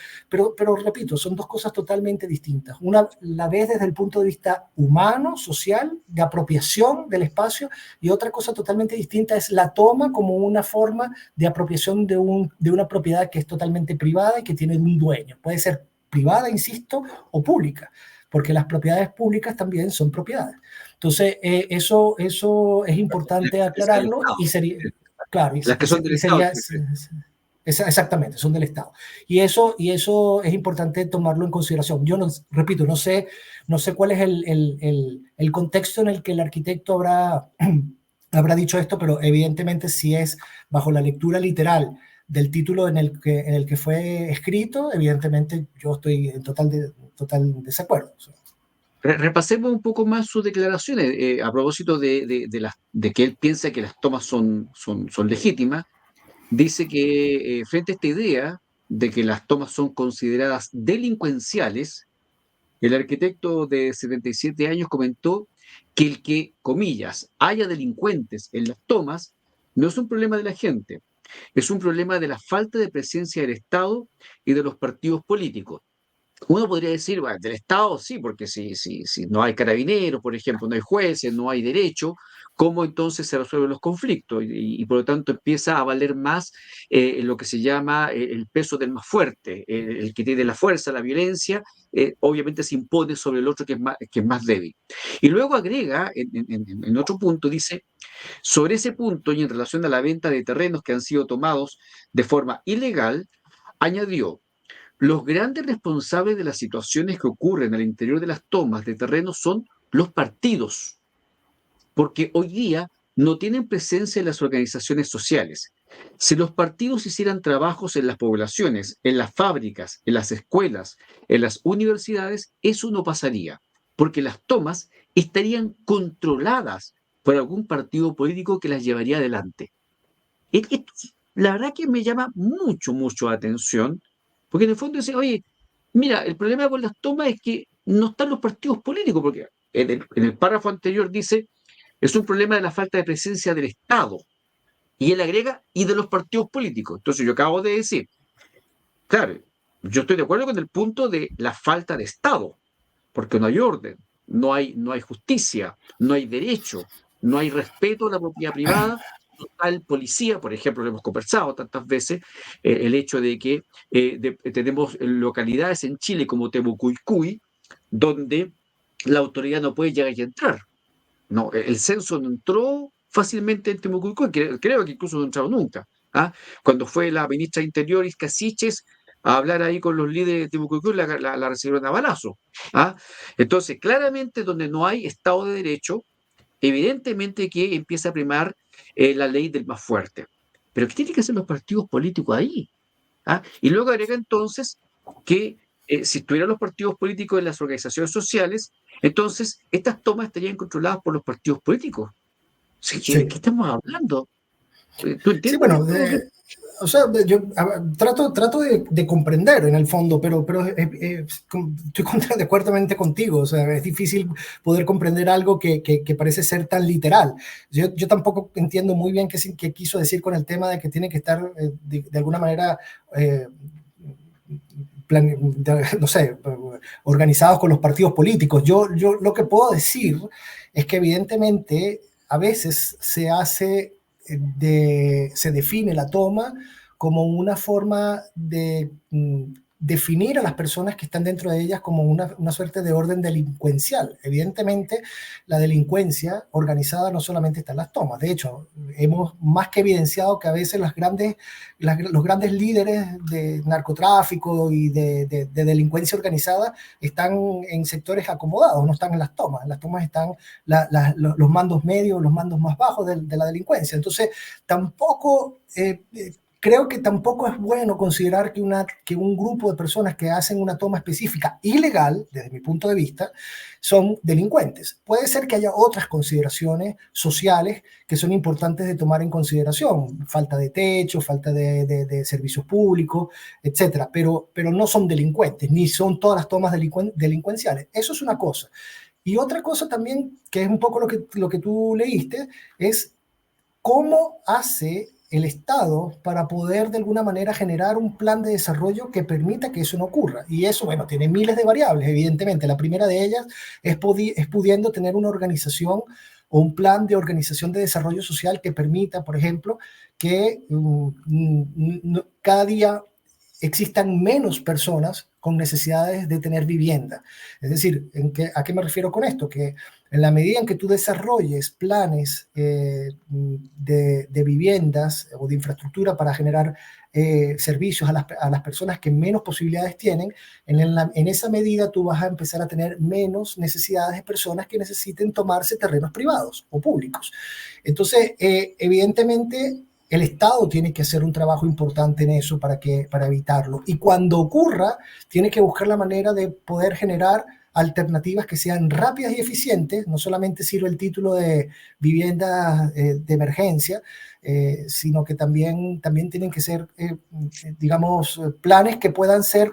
repito, son dos cosas totalmente distintas. Una la ves desde el punto de vista humano, social, de apropiación del espacio, y otra cosa totalmente distinta es la toma como una forma de apropiación de una propiedad que es totalmente privada y que tiene un dueño. Puede ser privada, insisto, o pública, porque las propiedades públicas también son propiedades. Entonces, eso es importante aclararlo y sería, claro, Las que son del Estado. Exactamente, son del Estado. Y eso es importante tomarlo en consideración. Yo repito, no sé cuál es el contexto en el que el arquitecto habrá dicho esto, pero evidentemente si es bajo la lectura literal del título en el que fue escrito, evidentemente yo estoy en total desacuerdo. Repasemos un poco más sus declaraciones a propósito de que él piensa que las tomas son legítimas. Dice que frente a esta idea de que las tomas son consideradas delincuenciales, el arquitecto de 77 años comentó que el que, comillas, haya delincuentes en las tomas no es un problema de la gente, es un problema de la falta de presencia del Estado y de los partidos políticos. Uno podría decir, bueno, del Estado sí, porque si no hay carabineros, por ejemplo, no hay jueces, no hay derecho, ¿cómo entonces se resuelven los conflictos? Y por lo tanto empieza a valer más lo que se llama el peso del más fuerte, el que tiene la fuerza, la violencia, obviamente se impone sobre el otro que es más débil. Y luego agrega, en otro punto, dice, sobre ese punto y en relación a la venta de terrenos que han sido tomados de forma ilegal, añadió, los grandes responsables de las situaciones que ocurren al interior de las tomas de terreno son los partidos, porque hoy día no tienen presencia en las organizaciones sociales. Si los partidos hicieran trabajos en las poblaciones, en las fábricas, en las escuelas, en las universidades, eso no pasaría, porque las tomas estarían controladas por algún partido político que las llevaría adelante. La verdad que me llama mucho la atención, porque en el fondo dice, oye, mira, el problema con las tomas es que no están los partidos políticos, porque en el párrafo anterior dice, es un problema de la falta de presencia del Estado. Y él agrega, y de los partidos políticos. Entonces yo acabo de decir, claro, yo estoy de acuerdo con el punto de la falta de Estado, porque no hay orden, no hay justicia, no hay derecho, no hay respeto a la propiedad privada. Al policía, por ejemplo, lo hemos conversado tantas veces, el hecho de que tenemos localidades en Chile como Temucuicui, donde la autoridad no puede llegar y entrar. No, el censo no entró fácilmente en Temucuicui, creo que incluso no entrado nunca. ¿Ah? Cuando fue la ministra de Interior, Isca Siches, a hablar ahí con los líderes de Temucuicui, la recibieron a balazo. ¿Ah? Entonces, claramente donde no hay Estado de Derecho, evidentemente que empieza a primar la ley del más fuerte. Pero ¿qué tienen que hacer los partidos políticos ahí? ¿Ah? Y luego agrega entonces que si estuvieran los partidos políticos en las organizaciones sociales, entonces estas tomas estarían controladas por los partidos políticos. Sí, ¿de qué Sí. estamos hablando? ¿Tú Sí, entiendes bueno, esto? o sea, yo trato de comprender en el fondo, pero estoy de acuerdo contigo. O sea, es difícil poder comprender algo que parece ser tan literal. Yo tampoco entiendo muy bien qué quiso decir con el tema de que tiene que estar de alguna manera, no sé, organizados con los partidos políticos. Yo lo que puedo decir es que evidentemente a veces se define la toma como una forma de definir a las personas que están dentro de ellas como una suerte de orden delincuencial. Evidentemente, la delincuencia organizada no solamente está en las tomas. De hecho, hemos más que evidenciado que a veces los grandes líderes de narcotráfico y de delincuencia organizada están en sectores acomodados, no están en las tomas. En las tomas están los mandos medios, los mandos más bajos de la delincuencia. Entonces, creo que tampoco es bueno considerar que un grupo de personas que hacen una toma específica ilegal, desde mi punto de vista, son delincuentes. Puede ser que haya otras consideraciones sociales que son importantes de tomar en consideración, falta de techo, falta de servicios públicos, etcétera, pero no son delincuentes, ni son todas las tomas delincuenciales. Eso es una cosa. Y otra cosa también, que es un poco lo que tú leíste, es cómo hace el Estado para poder de alguna manera generar un plan de desarrollo que permita que eso no ocurra. Y eso, bueno, tiene miles de variables, evidentemente. La primera de ellas es pudiendo tener una organización o un plan de organización de desarrollo social que permita, por ejemplo, que cada día existan menos personas con necesidades de tener vivienda. Es decir, ¿a qué me refiero con esto? Que en la medida en que tú desarrolles planes de viviendas o de infraestructura para generar servicios a las personas que menos posibilidades tienen, en esa medida tú vas a empezar a tener menos necesidades de personas que necesiten tomarse terrenos privados o públicos. Entonces, evidentemente, el Estado tiene que hacer un trabajo importante en eso para evitarlo. Y cuando ocurra, tiene que buscar la manera de poder generar alternativas que sean rápidas y eficientes. No solamente sirve el título de vivienda de emergencia, sino que también tienen que ser, digamos, planes que puedan ser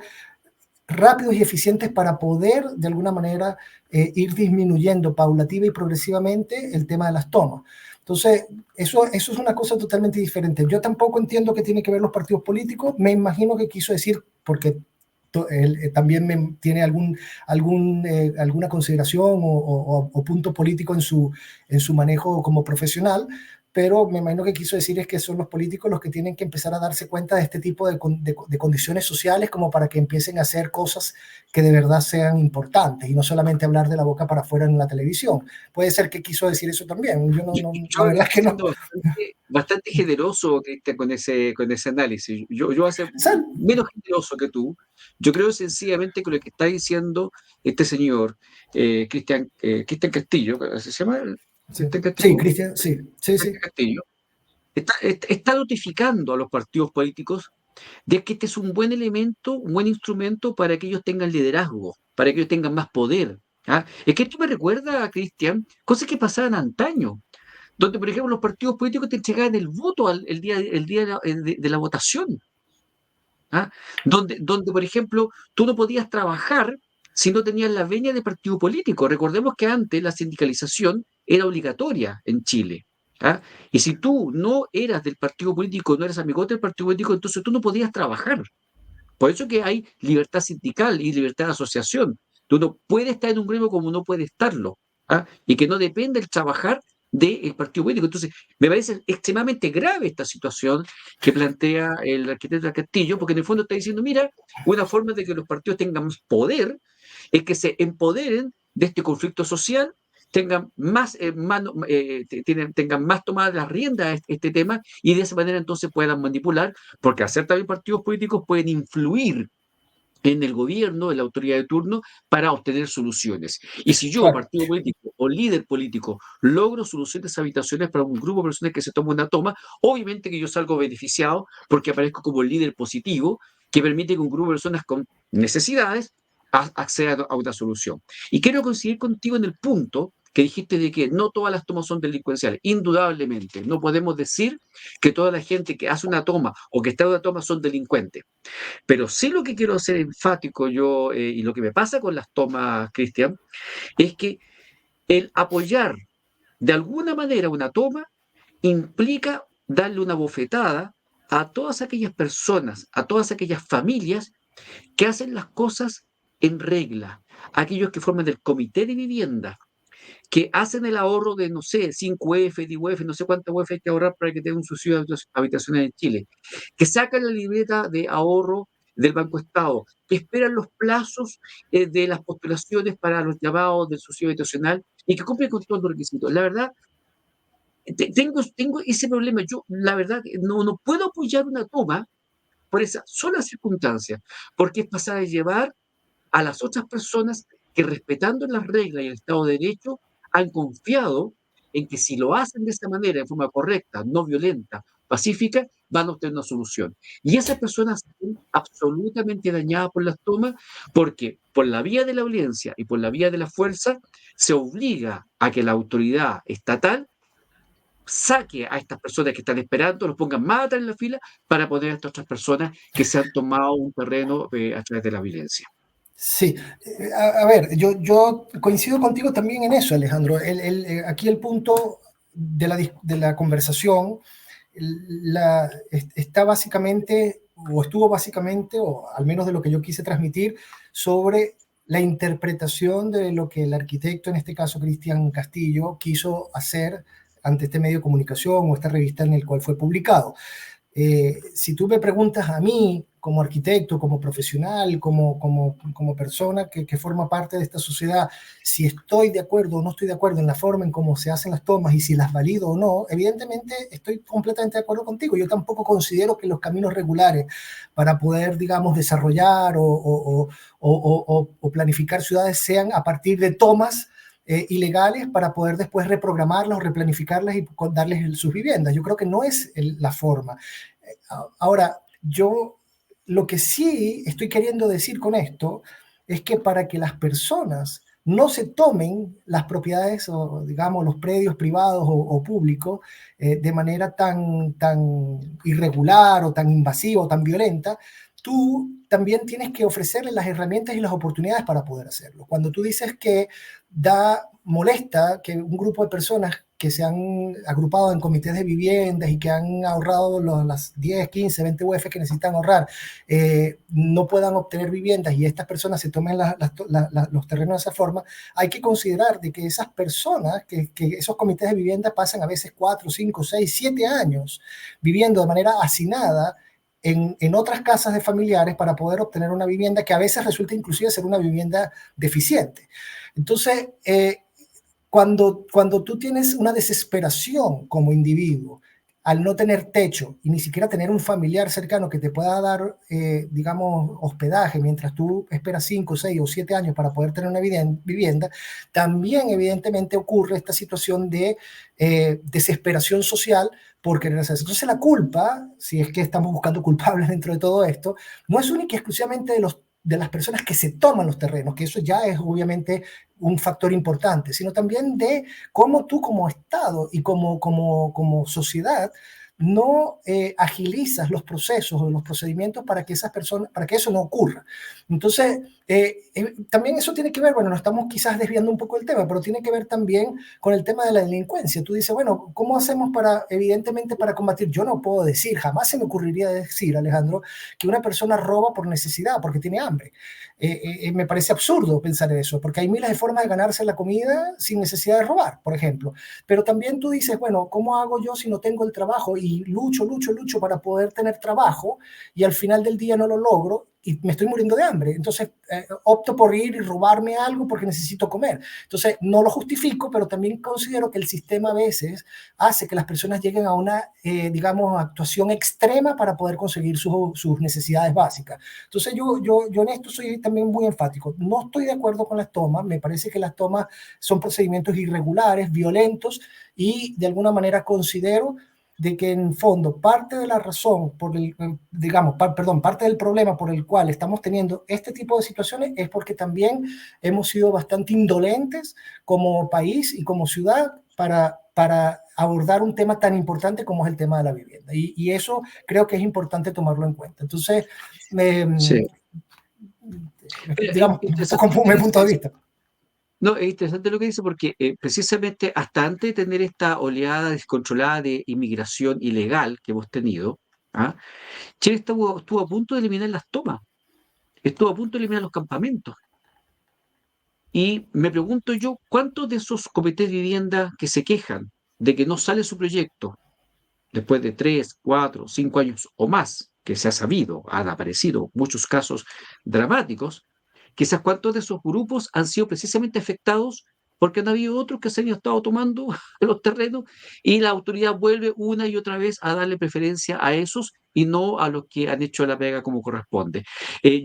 rápidos y eficientes para poder, de alguna manera, ir disminuyendo paulativa y progresivamente el tema de las tomas. Entonces, eso es una cosa totalmente diferente. Yo tampoco entiendo qué tiene que ver los partidos políticos. Me imagino que quiso decir, porque él también tiene alguna consideración o punto político en su manejo como profesional, pero me imagino que quiso decir es que son los políticos los que tienen que empezar a darse cuenta de este tipo de condiciones sociales como para que empiecen a hacer cosas que de verdad sean importantes y no solamente hablar de la boca para afuera en la televisión. Puede ser que quiso decir eso también. Yo La creo que verdad es está que no. siendo bastante generoso, Cristian, con ese análisis. Yo voy a ser O sea, menos generoso que tú. Yo creo sencillamente que lo que está diciendo este señor, Cristian Castillo, ¿se llama? sí, Cristian sí, Castillo. Cristian, sí, sí, Cristian sí. Castillo. Está notificando a los partidos políticos de que este es un buen elemento, un buen instrumento para que ellos tengan liderazgo, para que ellos tengan más poder. ¿Ah? Es que esto me recuerda, Cristian, cosas que pasaban antaño, donde, por ejemplo, los partidos políticos te entregaban el voto el día de la votación. ¿Ah? Donde, por ejemplo, tú no podías trabajar si no tenías la venia de partido político. Recordemos que antes la sindicalización era obligatoria en Chile. ¿Ah? Y si tú no eras del partido político, no eras amigote del partido político, entonces tú no podías trabajar. Por eso que hay libertad sindical y libertad de asociación. Tú no puedes estar en un gremio como no puedes estarlo. ¿Ah? Y que no depende el trabajar del partido político. Entonces, me parece extremadamente grave esta situación que plantea el arquitecto Castillo, porque en el fondo está diciendo, mira, una forma de que los partidos tengan más poder es que se empoderen de este conflicto social, tengan más, tengan más tomadas las riendas a este tema y de esa manera entonces puedan manipular, porque hacer también partidos políticos pueden influir en el gobierno, en la autoridad de turno, para obtener soluciones. Y si yo, Claro. partido político o líder político, logro soluciones habitaciones para un grupo de personas que se toma una toma, obviamente que yo salgo beneficiado porque aparezco como el líder positivo que permite que un grupo de personas con necesidades acceda a una solución. Y quiero coincidir contigo en el punto que dijiste de que no todas las tomas son delincuenciales. Indudablemente, no podemos decir que toda la gente que hace una toma o que está en una toma son delincuentes. Pero sí lo que quiero hacer enfático yo, y lo que me pasa con las tomas, Cristian, es que el apoyar de alguna manera una toma implica darle una bofetada a todas aquellas personas, a todas aquellas familias que hacen las cosas en regla, aquellos que forman el comité de vivienda, que hacen el ahorro de, no sé, 5 UF, 10 UF, no sé cuántas UF hay que ahorrar para que tengan un subsidio de habitaciones en Chile, que sacan la libreta de ahorro del Banco Estado, que esperan los plazos de las postulaciones para los llamados del subsidio habitacional y que cumplen con todos los requisitos. La verdad, tengo ese problema. Yo, la verdad, no puedo apoyar una toma por esa sola circunstancia, porque es pasar a llevar a las otras personas que respetando las reglas y el Estado de Derecho han confiado en que si lo hacen de esa manera, de forma correcta, no violenta, pacífica, van a obtener una solución. Y esas personas son absolutamente dañadas por las tomas porque por la vía de la violencia y por la vía de la fuerza se obliga a que la autoridad estatal saque a estas personas que están esperando, los pongan más atrás en la fila para poner a estas otras personas que se han tomado un terreno a través de la violencia. Sí, a ver, yo coincido contigo también en eso, Alejandro. Aquí el punto de la conversación está básicamente, o estuvo básicamente, o al menos de lo que yo quise transmitir, sobre la interpretación de lo que el arquitecto, en este caso Cristian Castillo, quiso hacer ante este medio de comunicación o esta revista en el cual fue publicado. Si tú me preguntas a mí, como arquitecto, como profesional, como persona que forma parte de esta sociedad, si estoy de acuerdo o no estoy de acuerdo en la forma en cómo se hacen las tomas y si las valido o no, evidentemente estoy completamente de acuerdo contigo. Yo tampoco considero que los caminos regulares para poder, digamos, desarrollar o planificar ciudades sean a partir de tomas ilegales para poder después reprogramarlas o replanificarlas y darles sus viviendas. Yo creo que no es la forma. Ahora, yo lo que sí estoy queriendo decir con esto es que para que las personas no se tomen las propiedades o, digamos, los predios privados o públicos de manera tan irregular o tan invasiva o tan violenta, tú también tienes que ofrecerles las herramientas y las oportunidades para poder hacerlo. Cuando tú dices que molesta que un grupo de personas que se han agrupado en comités de viviendas y que han ahorrado las 10, 15, 20 UF que necesitan ahorrar, no puedan obtener viviendas y estas personas se tomen los terrenos de esa forma, hay que considerar de que esas personas, que esos comités de vivienda pasan a veces 4, 5, 6, 7 años viviendo de manera hacinada en otras casas de familiares para poder obtener una vivienda que a veces resulta inclusive ser una vivienda deficiente. Entonces, cuando tú tienes una desesperación como individuo al no tener techo y ni siquiera tener un familiar cercano que te pueda dar, digamos, hospedaje mientras tú esperas 5, 6 o 7 años para poder tener una vivienda, también evidentemente ocurre esta situación de desesperación social por querer hacer eso. Entonces la culpa, si es que estamos buscando culpables dentro de todo esto, no es única y exclusivamente de las personas que se toman los terrenos, que eso ya es obviamente un factor importante, sino también de cómo tú como Estado y como sociedad no agilizas los procesos o los procedimientos para que esas personas, para que eso no ocurra. Entonces, también eso tiene que ver, bueno, nos estamos quizás desviando un poco del tema, pero tiene que ver también con el tema de la delincuencia. Tú dices, bueno, ¿cómo hacemos evidentemente, para combatir? Yo no puedo decir, jamás se me ocurriría decir, Alejandro, que una persona roba por necesidad, porque tiene hambre. Me parece absurdo pensar eso, porque hay miles de formas de ganarse la comida sin necesidad de robar, por ejemplo. Pero también tú dices, bueno, ¿cómo hago yo si no tengo el trabajo? Y lucho para poder tener trabajo y al final del día no lo logro y me estoy muriendo de hambre. Entonces opto por ir y robarme algo porque necesito comer. Entonces no lo justifico, pero también considero que el sistema a veces hace que las personas lleguen a una, digamos, actuación extrema para poder conseguir sus necesidades básicas. Entonces yo en esto soy también muy enfático. No estoy de acuerdo con las tomas. Me parece que las tomas son procedimientos irregulares, violentos, y de alguna manera considero de que en fondo parte de la razón por el, digamos, parte del problema por el cual estamos teniendo este tipo de situaciones es porque también hemos sido bastante indolentes como país y como ciudad para abordar un tema tan importante como es el tema de la vivienda. Y eso creo que es importante tomarlo en cuenta. Entonces, Sí. digamos, un poco mi punto de vista. No, es interesante lo que dice porque precisamente hasta antes de tener esta oleada descontrolada de inmigración ilegal que hemos tenido, ¿ah? Chile estuvo a punto de eliminar las tomas, estuvo a punto de eliminar los campamentos. Y me pregunto yo, ¿cuántos de esos comités de vivienda que se quejan de que no sale su proyecto después de 3, 4, 5 años o más, que se ha sabido, han aparecido muchos casos dramáticos, quizás cuántos de esos grupos han sido precisamente afectados porque han habido otros que se han estado tomando los terrenos y la autoridad vuelve una y otra vez a darle preferencia a esos y no a los que han hecho la pega como corresponde? Que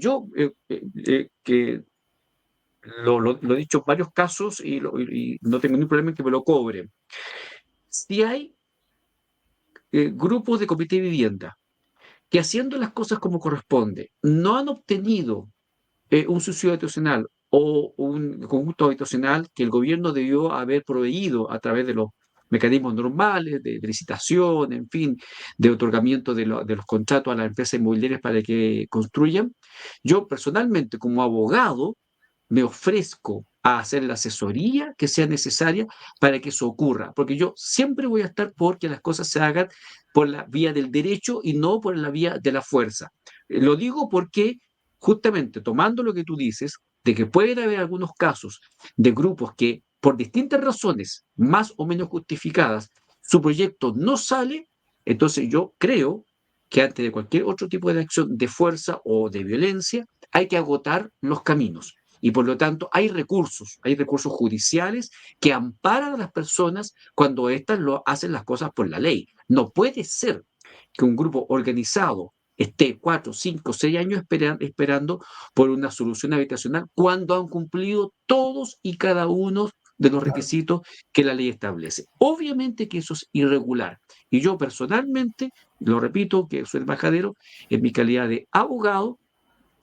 lo he dicho en varios casos y no tengo ningún problema en que me lo cobren. Si hay grupos de comité de vivienda que haciendo las cosas como corresponde no han obtenido un subsidio habitacional o un conjunto habitacional que el gobierno debió haber proveído a través de los mecanismos normales de licitación, en fin, de otorgamiento de los contratos a las empresas inmobiliarias para que construyan. Yo personalmente, como abogado, me ofrezco a hacer la asesoría que sea necesaria para que eso ocurra, porque yo siempre voy a estar por que las cosas se hagan por la vía del derecho y no por la vía de la fuerza. Lo digo porque justamente tomando lo que tú dices, de que pueden haber algunos casos de grupos que por distintas razones, más o menos justificadas, su proyecto no sale, entonces yo creo que antes de cualquier otro tipo de acción de fuerza o de violencia, hay que agotar los caminos. Y por lo tanto hay recursos judiciales que amparan a las personas cuando éstas hacen las cosas por la ley. No puede ser que un grupo organizado esté 4, 5, 6 años esperando por una solución habitacional cuando han cumplido todos y cada uno de los requisitos que la ley establece. Obviamente que eso es irregular. Y yo personalmente, lo repito, que soy embajadero, en mi calidad de abogado,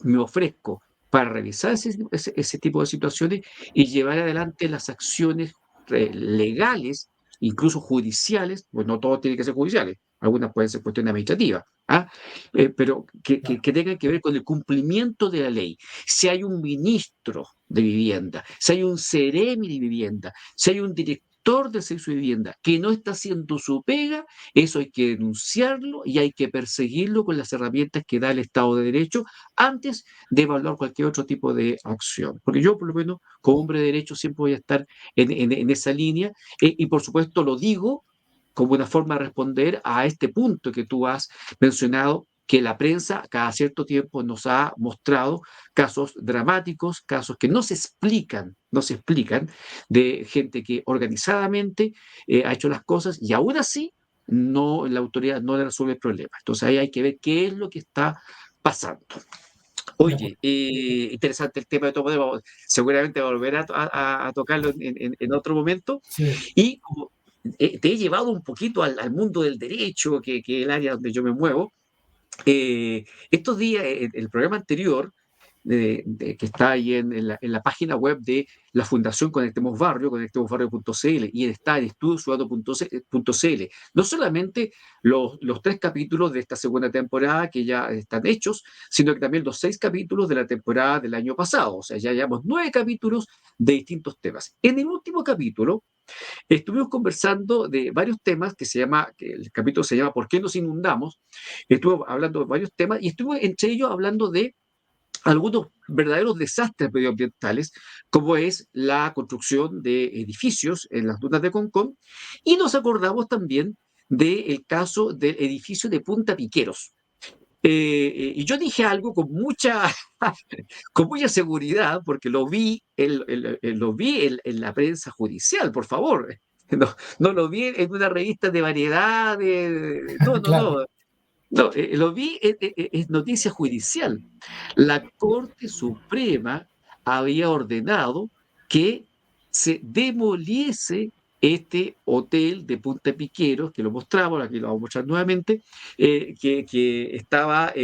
me ofrezco para revisar ese tipo de situaciones y llevar adelante las acciones legales, incluso judiciales, pues no todo tiene que ser judiciales, algunas pueden ser cuestiones administrativas, ¿ah? Pero Claro. que tengan que ver con el cumplimiento de la ley. Si hay un ministro de vivienda, si hay un seremi de vivienda, si hay un director del servicio de vivienda que no está haciendo su pega, eso hay que denunciarlo y hay que perseguirlo con las herramientas que da el Estado de Derecho antes de evaluar cualquier otro tipo de acción. Porque yo, por lo menos, como hombre de derecho, siempre voy a estar en esa línea y, por supuesto, lo digo como una forma de responder a este punto que tú has mencionado, que la prensa cada cierto tiempo nos ha mostrado casos dramáticos, casos que no se explican, de gente que organizadamente ha hecho las cosas y aún así no, la autoridad no le resuelve el problema. Entonces ahí hay que ver qué es lo que está pasando. De acuerdo. Oye, interesante el tema de todo, seguramente volver a tocarlo en otro momento. Sí. Y como te he llevado un poquito al mundo del derecho, que es el área donde yo me muevo, estos días, el programa anterior, que está ahí en la página web de la Fundación Conectemos Barrio, conectemosbarrio.cl, y está en estudiociudadano.cl. No solamente los 3 capítulos de esta segunda temporada que ya están hechos, sino que también los 6 capítulos de la temporada del año pasado. O sea, ya llevamos 9 capítulos de distintos temas. En el último capítulo, estuvimos conversando de varios temas que el capítulo se llama ¿Por qué nos inundamos? Estuve hablando de varios temas y estuve entre ellos hablando de algunos verdaderos desastres medioambientales, como es la construcción de edificios en las dunas de Concón, y nos acordamos también del caso del edificio de Punta Piqueros. Y yo dije algo con mucha, con mucha seguridad, porque lo vi, lo vi en la prensa judicial, por favor. No, no lo vi en una revista de variedad, no, no, Claro. no. No, lo vi en noticia judicial. La Corte Suprema había ordenado que se demoliese este hotel de Punta Piqueros, que lo mostramos, aquí lo vamos a mostrar nuevamente, que estaba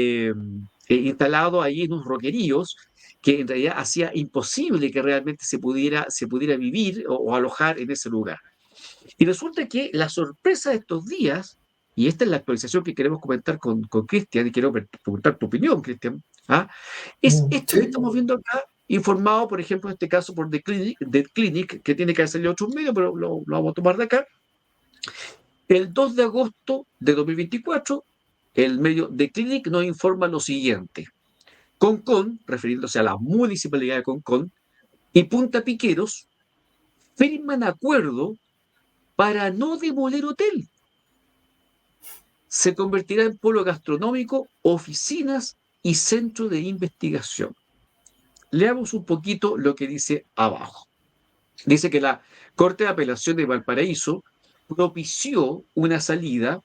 instalado ahí en unos roqueríos, que en realidad hacía imposible que realmente se pudiera vivir o alojar en ese lugar. Y resulta que la sorpresa de estos días, y esta es la actualización que queremos comentar con Cristian, y quiero preguntar tu opinión, Cristian, ¿ah? Es esto que Sí. estamos viendo acá, informado, por ejemplo, en este caso por The Clinic, que tiene que haber salido otro medio, pero lo vamos a tomar de acá. El 2 de agosto de 2024, el medio The Clinic nos informa lo siguiente. Concón, refiriéndose a la municipalidad de Concón, y Punta Piqueros firman acuerdo para no demoler hotel. Se convertirá en polo gastronómico, oficinas y centro de investigación. Leamos un poquito lo que dice abajo. Dice que la Corte de Apelación de Valparaíso propició una salida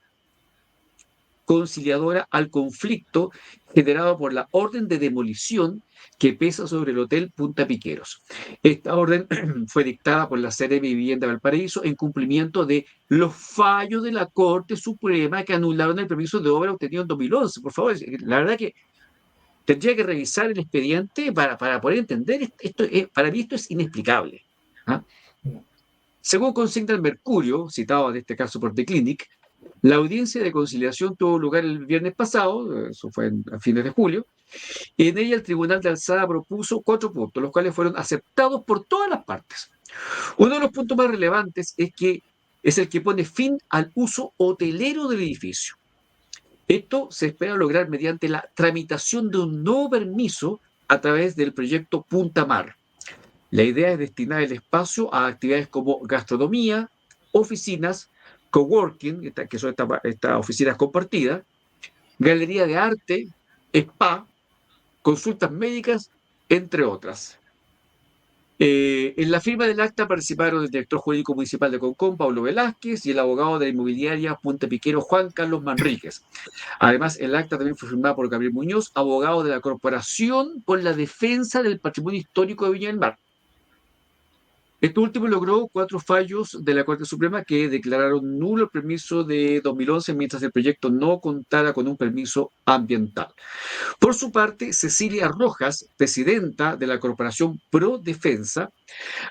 conciliadora al conflicto generado por la orden de demolición que pesa sobre el Hotel Punta Piqueros. Esta orden fue dictada por la Seremi de Vivienda de Valparaíso en cumplimiento de los fallos de la Corte Suprema que anularon el permiso de obra obtenido en 2011. Por favor, la verdad que tendría que revisar el expediente para poder entender esto. Para mí esto es inexplicable. ¿Ah? Según consigna el Mercurio, citado en este caso por The Clinic, la audiencia de conciliación tuvo lugar el viernes pasado, eso fue a fines de julio, y en ella el Tribunal de Alzada propuso 4 puntos, los cuales fueron aceptados por todas las partes. Uno de los puntos más relevantes es el que pone fin al uso hotelero del edificio. Esto se espera lograr mediante la tramitación de un nuevo permiso a través del proyecto Punta Mar. La idea es destinar el espacio a actividades como gastronomía, oficinas, coworking, que son estas oficinas compartidas, galería de arte, spa, consultas médicas, entre otras. En la firma del acta participaron el director jurídico municipal de Concón, Pablo Velázquez, y el abogado de la inmobiliaria Punta Piquero, Juan Carlos Manríquez. Además, el acta también fue firmada por Gabriel Muñoz, abogado de la Corporación por la Defensa del Patrimonio Histórico de Viña del Mar. Esto último logró 4 fallos de la Corte Suprema que declararon nulo el permiso de 2011 mientras el proyecto no contara con un permiso ambiental. Por su parte, Cecilia Rojas, presidenta de la Corporación Pro Defensa,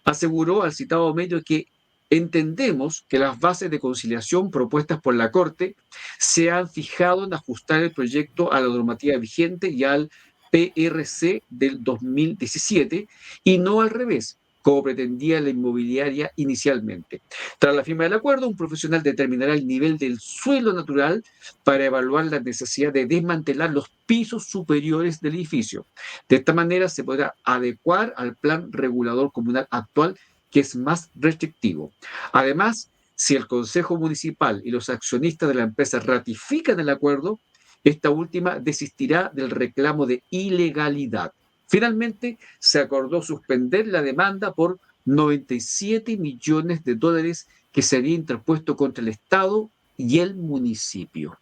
aseguró al citado medio que entendemos que las bases de conciliación propuestas por la Corte se han fijado en ajustar el proyecto a la normativa vigente y al PRC del 2017 y no al revés, como pretendía la inmobiliaria inicialmente. Tras la firma del acuerdo, un profesional determinará el nivel del suelo natural para evaluar la necesidad de desmantelar los pisos superiores del edificio. De esta manera se podrá adecuar al plan regulador comunal actual, que es más restrictivo. Además, si el Consejo Municipal y los accionistas de la empresa ratifican el acuerdo, esta última desistirá del reclamo de ilegalidad. Finalmente, se acordó suspender la demanda por 97 millones de dólares que se había interpuesto contra el Estado y el municipio.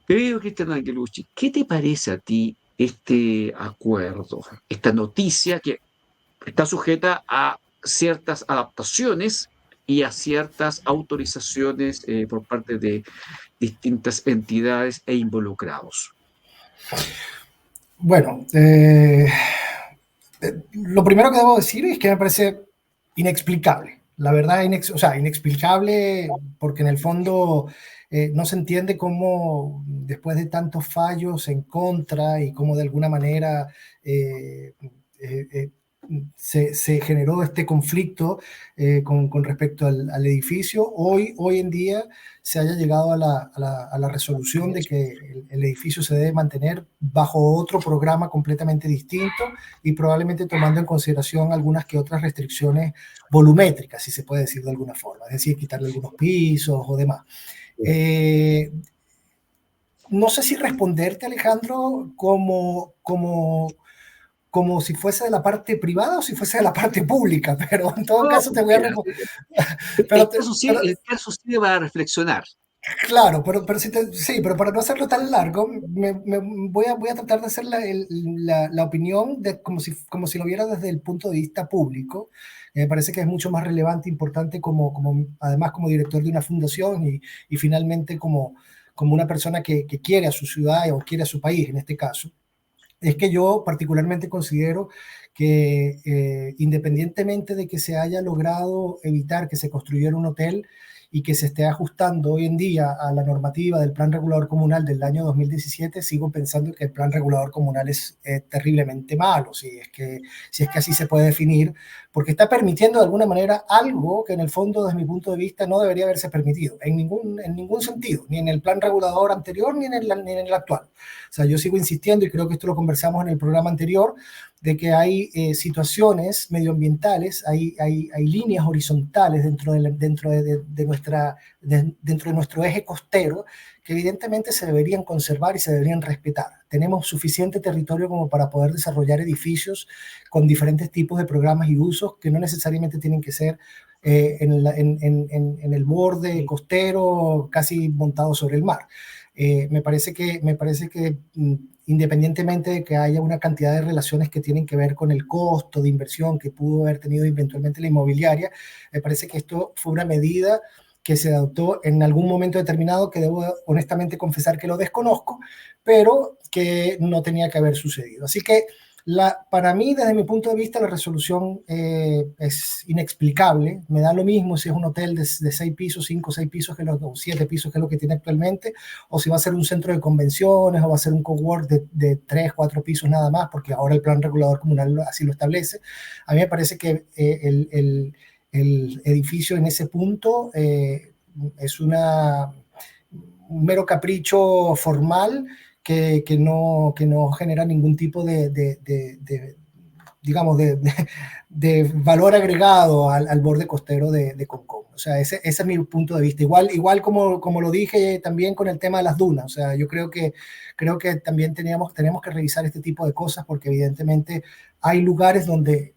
Querido Cristian Angelucci, ¿qué te parece a ti este acuerdo, esta noticia que está sujeta a ciertas adaptaciones y a ciertas autorizaciones por parte de distintas entidades e involucrados? Bueno, lo primero que debo decir es que me parece inexplicable. La verdad, o sea, inexplicable porque en el fondo no se entiende cómo después de tantos fallos en contra y cómo de alguna manera se generó este conflicto con respecto al edificio, hoy en día se haya llegado a la resolución de que el edificio se debe mantener bajo otro programa completamente distinto y probablemente tomando en consideración algunas que otras restricciones volumétricas, si se puede decir de alguna forma, es decir, quitarle algunos pisos o demás. No sé si responderte, Alejandro, como si fuese de la parte privada o si fuese de la parte pública, pero en todo caso te voy a responder. El caso sí va a reflexionar. Claro, pero para no hacerlo tan largo, voy a tratar de hacer la opinión como si lo viera desde el punto de vista público. Me parece que es mucho más relevante, importante, además como director de una fundación y finalmente como una persona que quiere a su ciudad o quiere a su país en este caso. Es que yo particularmente considero que independientemente de que se haya logrado evitar que se construyera un hotel y que se esté ajustando hoy en día a la normativa del Plan Regulador Comunal del año 2017, sigo pensando que el Plan Regulador Comunal es terriblemente malo, si es que así se puede definir, porque está permitiendo de alguna manera algo que en el fondo, desde mi punto de vista, no debería haberse permitido, en ningún sentido, ni en el Plan Regulador anterior, ni en el actual. O sea, yo sigo insistiendo, y creo que esto lo conversamos en el programa anterior, de que hay situaciones medioambientales, hay líneas horizontales dentro de nuestro eje costero que evidentemente se deberían conservar y se deberían respetar. Tenemos suficiente territorio como para poder desarrollar edificios con diferentes tipos de programas y usos que no necesariamente tienen que ser en el borde costero casi montado sobre el mar. Me parece que independientemente de que haya una cantidad de relaciones que tienen que ver con el costo de inversión que pudo haber tenido eventualmente la inmobiliaria, me parece que esto fue una medida que se adoptó en algún momento determinado, que debo honestamente confesar que lo desconozco, pero que no tenía que haber sucedido. Así que para mí, desde mi punto de vista, la resolución es inexplicable. Me da lo mismo si es un hotel de 6 pisos, 5 o 6 pisos, o 7 pisos, que es lo que tiene actualmente, o si va a ser un centro de convenciones, o va a ser un cowork de 3, 4 pisos nada más, porque ahora el Plan Regulador Comunal así lo establece. A mí me parece que el edificio en ese punto es un mero capricho formal que no genera ningún tipo digamos, de valor agregado al borde costero de Concón. O sea, ese es mi punto de vista. Igual como lo dije también con el tema de las dunas. O sea, yo creo que también tenemos que revisar este tipo de cosas porque evidentemente hay lugares donde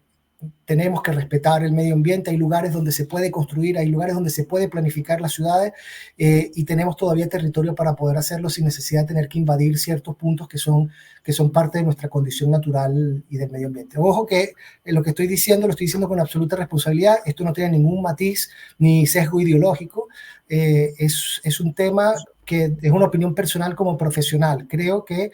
tenemos que respetar el medio ambiente, hay lugares donde se puede construir, hay lugares donde se puede planificar las ciudades, y tenemos todavía territorio para poder hacerlo sin necesidad de tener que invadir ciertos puntos que son parte de nuestra condición natural y del medio ambiente. Ojo que lo que estoy diciendo lo estoy diciendo con absoluta responsabilidad, esto no tiene ningún matiz ni sesgo ideológico, es un tema que es una opinión personal como profesional. Creo que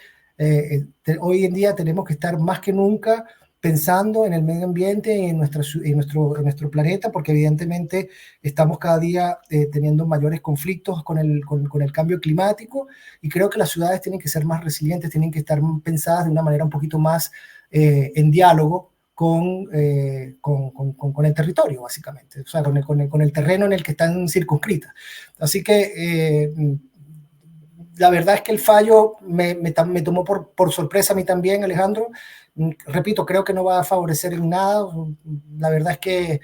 hoy en día tenemos que estar más que nunca pensando en el medio ambiente y en nuestro planeta, porque evidentemente estamos cada día teniendo mayores conflictos con el cambio climático, y creo que las ciudades tienen que ser más resilientes, tienen que estar pensadas de una manera un poquito más en diálogo con el territorio, básicamente, o sea, con el terreno en el que están circunscritas. Así que la verdad es que el fallo me tomó por sorpresa a mí también, Alejandro. Repito, creo que no va a favorecer en nada. La verdad es que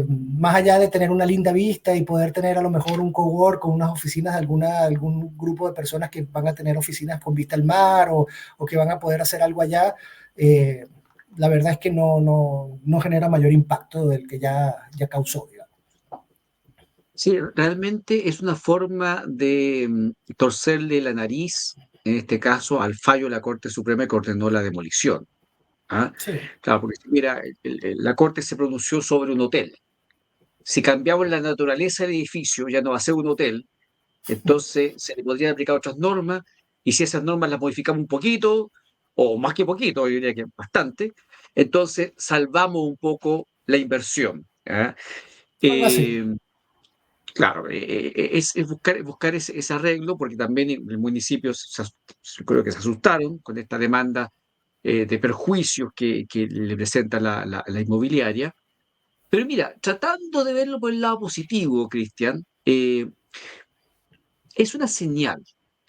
más allá de tener una linda vista y poder tener a lo mejor un cowork con unas oficinas de algún grupo de personas que van a tener oficinas con vista al mar, o que van a poder hacer algo allá, la verdad es que no genera mayor impacto del que ya causó, digamos. Sí, realmente es una forma de torcerle la nariz, en este caso, al fallo de la Corte Suprema que ordenó la demolición. ¿Ah? Sí, Claro, porque mira, la Corte se pronunció sobre un hotel. Si cambiamos la naturaleza del edificio, ya no va a ser un hotel, entonces se le podrían aplicar otras normas, y si esas normas las modificamos un poquito, o más que poquito, yo diría que bastante, entonces salvamos un poco la inversión. ¿Ah? algo así. Eh, claro, es buscar ese arreglo, porque también en el municipio creo que se asustaron con esta demanda de perjuicios que le presenta la inmobiliaria. Pero mira, tratando de verlo por el lado positivo, Cristian, es una señal,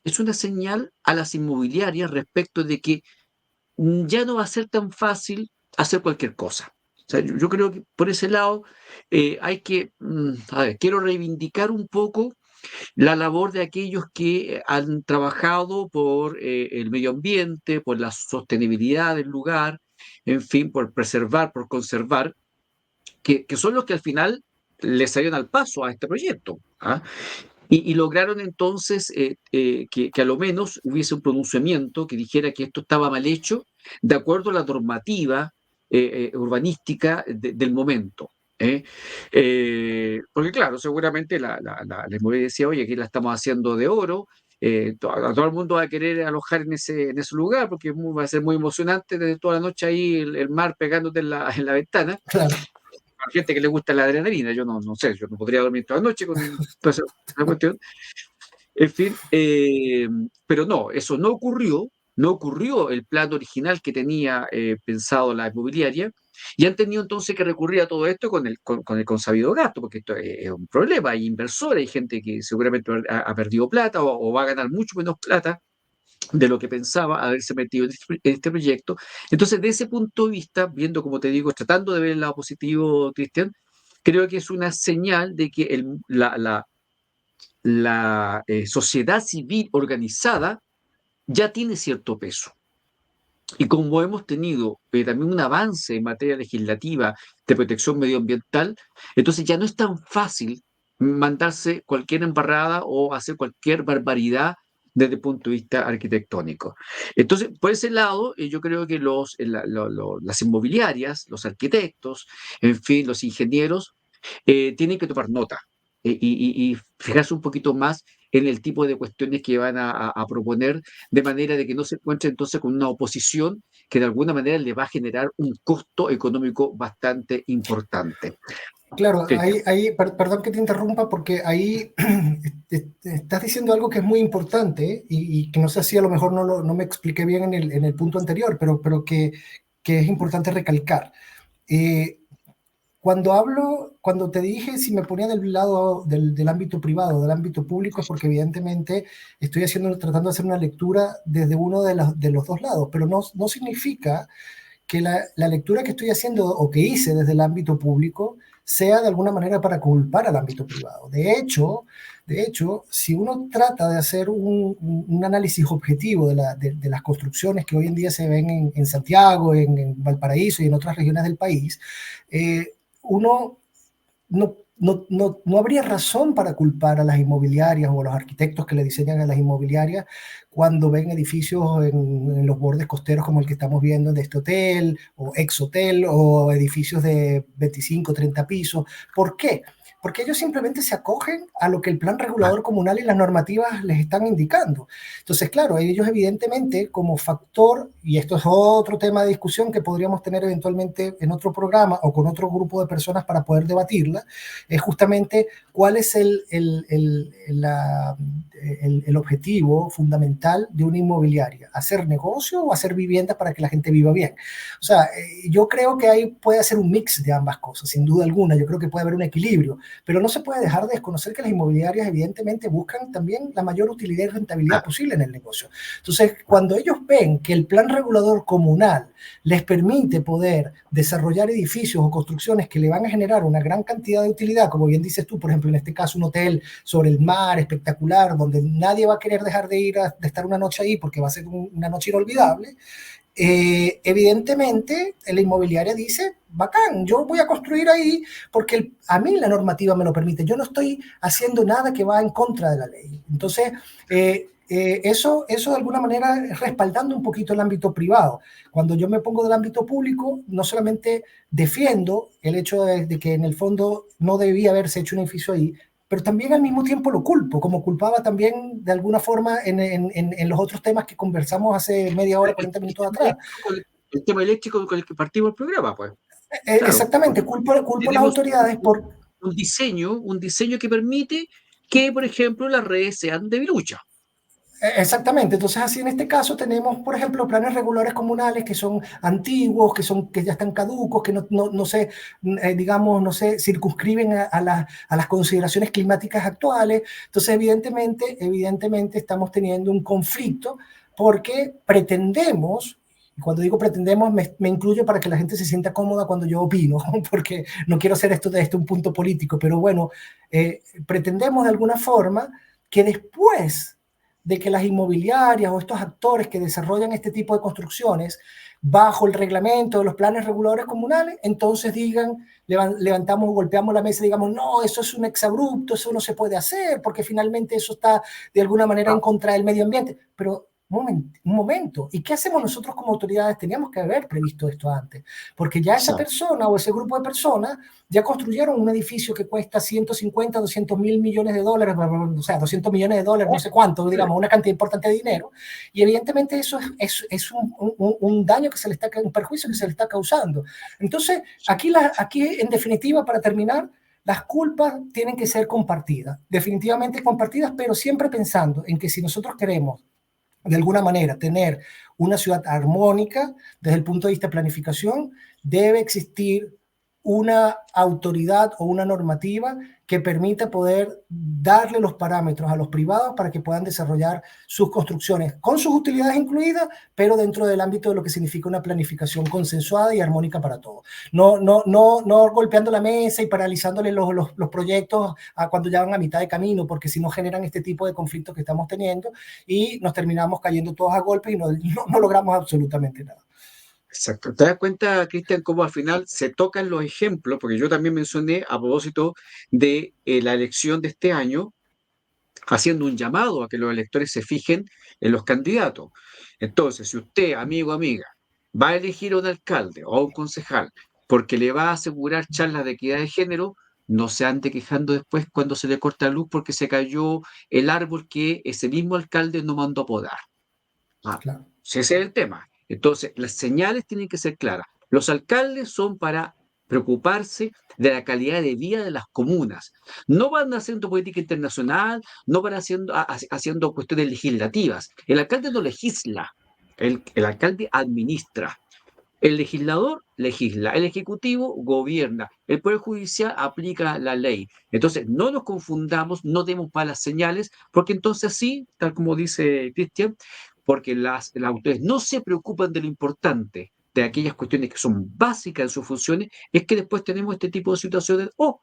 es una señal a las inmobiliarias respecto de que ya no va a ser tan fácil hacer cualquier cosa. O sea, yo creo que por ese lado hay que, a ver, quiero reivindicar un poco la labor de aquellos que han trabajado por el medio ambiente, por la sostenibilidad del lugar, en fin, por preservar, por conservar, que son los que al final le salieron al paso a este proyecto. ¿Ah? Y lograron entonces que a lo menos hubiese un pronunciamiento que dijera que esto estaba mal hecho de acuerdo a la normativa urbanística del momento. ¿Eh? Porque claro, seguramente la inmobiliaria decía, oye, aquí la estamos haciendo de oro, a todo el mundo va a querer alojar en ese lugar porque va a ser muy emocionante desde toda la noche ahí el mar pegándote en la ventana. Claro. Hay gente que le gusta la adrenalina, yo no sé, yo no podría dormir toda la noche con toda esa cuestión. En fin, pero no, eso no ocurrió, no ocurrió el plan original que tenía pensado la inmobiliaria, y han tenido entonces que recurrir a todo esto con el consabido gasto, porque esto es un problema, hay inversores, hay gente que seguramente ha perdido plata, o va a ganar mucho menos plata de lo que pensaba haberse metido en este proyecto. Entonces, de ese punto de vista, viendo, como te digo, tratando de ver el lado positivo, Cristian, creo que es una señal de que la sociedad civil organizada ya tiene cierto peso. Y como hemos tenido también un avance en materia legislativa de protección medioambiental, entonces ya no es tan fácil mandarse cualquier embarrada o hacer cualquier barbaridad desde el punto de vista arquitectónico. Entonces, por ese lado, yo creo que las inmobiliarias, los arquitectos, en fin, los ingenieros, tienen que tomar nota y fijarse un poquito más en el tipo de cuestiones que van a proponer, de manera de que no se encuentre entonces con una oposición que de alguna manera le va a generar un costo económico bastante importante. Claro, Cristian. perdón que te interrumpa, porque ahí estás diciendo algo que es muy importante, y que no sé si a lo mejor no me expliqué bien en el punto anterior, pero que es importante recalcar. Eh, cuando te dije si me ponía del lado del ámbito privado, del ámbito público, es porque evidentemente estoy tratando de hacer una lectura desde uno de los dos lados, pero no significa que la lectura que estoy haciendo o que hice desde el ámbito público sea de alguna manera para culpar al ámbito privado. De hecho, De hecho, si uno trata de hacer un análisis objetivo de las construcciones que hoy en día se ven en Santiago, en Valparaíso y en otras regiones del país, uno no habría razón para culpar a las inmobiliarias o a los arquitectos que le diseñan a las inmobiliarias cuando ven edificios en los bordes costeros como el que estamos viendo de este hotel o ex hotel o edificios de 25, 30 pisos. ¿Por qué? Porque ellos simplemente se acogen a lo que el plan regulador comunal y las normativas les están indicando. Entonces, claro, ellos evidentemente como factor, y esto es otro tema de discusión que podríamos tener eventualmente en otro programa o con otro grupo de personas para poder debatirla, es justamente cuál es el objetivo fundamental de una inmobiliaria, hacer negocio o hacer vivienda para que la gente viva bien. O sea, yo creo que ahí puede ser un mix de ambas cosas, sin duda alguna. Yo creo que puede haber un equilibrio, pero no se puede dejar de desconocer que las inmobiliarias evidentemente buscan también la mayor utilidad y rentabilidad posible en el negocio. Entonces, cuando ellos ven que el plan regulador comunal les permite poder desarrollar edificios o construcciones que le van a generar una gran cantidad de utilidad, como bien dices tú, por ejemplo, en este caso un hotel sobre el mar espectacular, donde nadie va a querer dejar de ir de estar una noche ahí porque va a ser una noche inolvidable, evidentemente la inmobiliaria dice, bacán, yo voy a construir ahí porque a mí la normativa me lo permite, yo no estoy haciendo nada que va en contra de la ley. Entonces, eso de alguna manera respaldando un poquito el ámbito privado. Cuando yo me pongo del ámbito público, no solamente defiendo el hecho de que en el fondo no debía haberse hecho un edificio ahí, pero también al mismo tiempo lo culpo, como culpaba también de alguna forma en los otros temas que conversamos hace media hora, 40 minutos atrás. El tema eléctrico con el que partimos el programa, pues. Claro, Exactamente, culpo a las tenemos autoridades por... un diseño que permite que, por ejemplo, las redes sean de debilucha. Exactamente, entonces así en este caso tenemos, por ejemplo, planes regulares comunales que son antiguos, que ya están caducos, que no se, digamos, no se circunscriben a las consideraciones climáticas actuales. Entonces, evidentemente estamos teniendo un conflicto porque pretendemos, y cuando digo pretendemos me incluyo para que la gente se sienta cómoda cuando yo opino, porque no quiero hacer esto de un punto político, pero bueno, pretendemos de alguna forma que después de que las inmobiliarias o estos actores que desarrollan este tipo de construcciones bajo el reglamento de los planes reguladores comunales, entonces digan, levantamos, golpeamos la mesa y digamos, no, eso es un exabrupto, eso no se puede hacer, porque finalmente eso está de alguna manera en contra del medio ambiente. Pero un momento, ¿y qué hacemos nosotros como autoridades? Teníamos que haber previsto esto antes, porque ya esa persona o ese grupo de personas ya construyeron un edificio que cuesta 150, 200 mil millones de dólares, o sea, 200 millones de dólares, no sé cuánto, digamos, una cantidad importante de dinero, y evidentemente eso es un daño que se le está, un perjuicio que se le está causando. Entonces, aquí en definitiva, para terminar, las culpas tienen que ser compartidas, definitivamente compartidas, pero siempre pensando en que si nosotros queremos de alguna manera tener una ciudad armónica desde el punto de vista de planificación, debe existir una autoridad o una normativa que permita poder darle los parámetros a los privados para que puedan desarrollar sus construcciones con sus utilidades incluidas, pero dentro del ámbito de lo que significa una planificación consensuada y armónica para todos. No golpeando la mesa y paralizándole los proyectos cuando ya van a mitad de camino, porque si no generan este tipo de conflictos que estamos teniendo y nos terminamos cayendo todos a golpes y no logramos absolutamente nada. Exacto. ¿Te das cuenta, Cristian, cómo al final se tocan los ejemplos? Porque yo también mencioné a propósito de la elección de este año, haciendo un llamado a que los electores se fijen en los candidatos. Entonces, si usted, amigo o amiga, va a elegir a un alcalde o a un concejal porque le va a asegurar charlas de equidad de género, no se ande quejando después cuando se le corta la luz porque se cayó el árbol que ese mismo alcalde no mandó a podar. Claro. Ese es el tema. Entonces, las señales tienen que ser claras. Los alcaldes son para preocuparse de la calidad de vida de las comunas. No van haciendo política internacional, no van haciendo cuestiones legislativas. El alcalde no legisla, el alcalde administra. El legislador legisla, el ejecutivo gobierna, el poder judicial aplica la ley. Entonces, no nos confundamos, no demos malas señales, porque entonces sí, tal como dice Cristian, porque las autoridades no se preocupan de lo importante, de aquellas cuestiones que son básicas en sus funciones, es que después tenemos este tipo de situaciones, no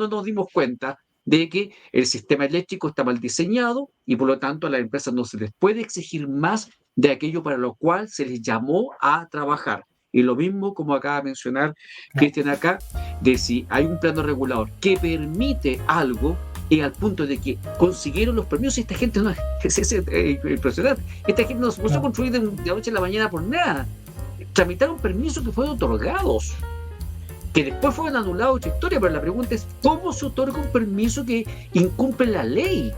nos dimos cuenta, de que el sistema eléctrico está mal diseñado y por lo tanto a las empresas no se les puede exigir más de aquello para lo cual se les llamó a trabajar. Y lo mismo, como acaba de mencionar Claro, Cristian acá, de si hay un plano regulador que permite algo y al punto de que consiguieron los permisos y esta gente no es impresionante. Esta gente no se puso a claro. construir de la noche a la mañana por nada. Tramitaron permisos que fueron otorgados, que después fueron anulados otra historia, pero la pregunta es, ¿cómo se otorga un permiso que incumple la ley?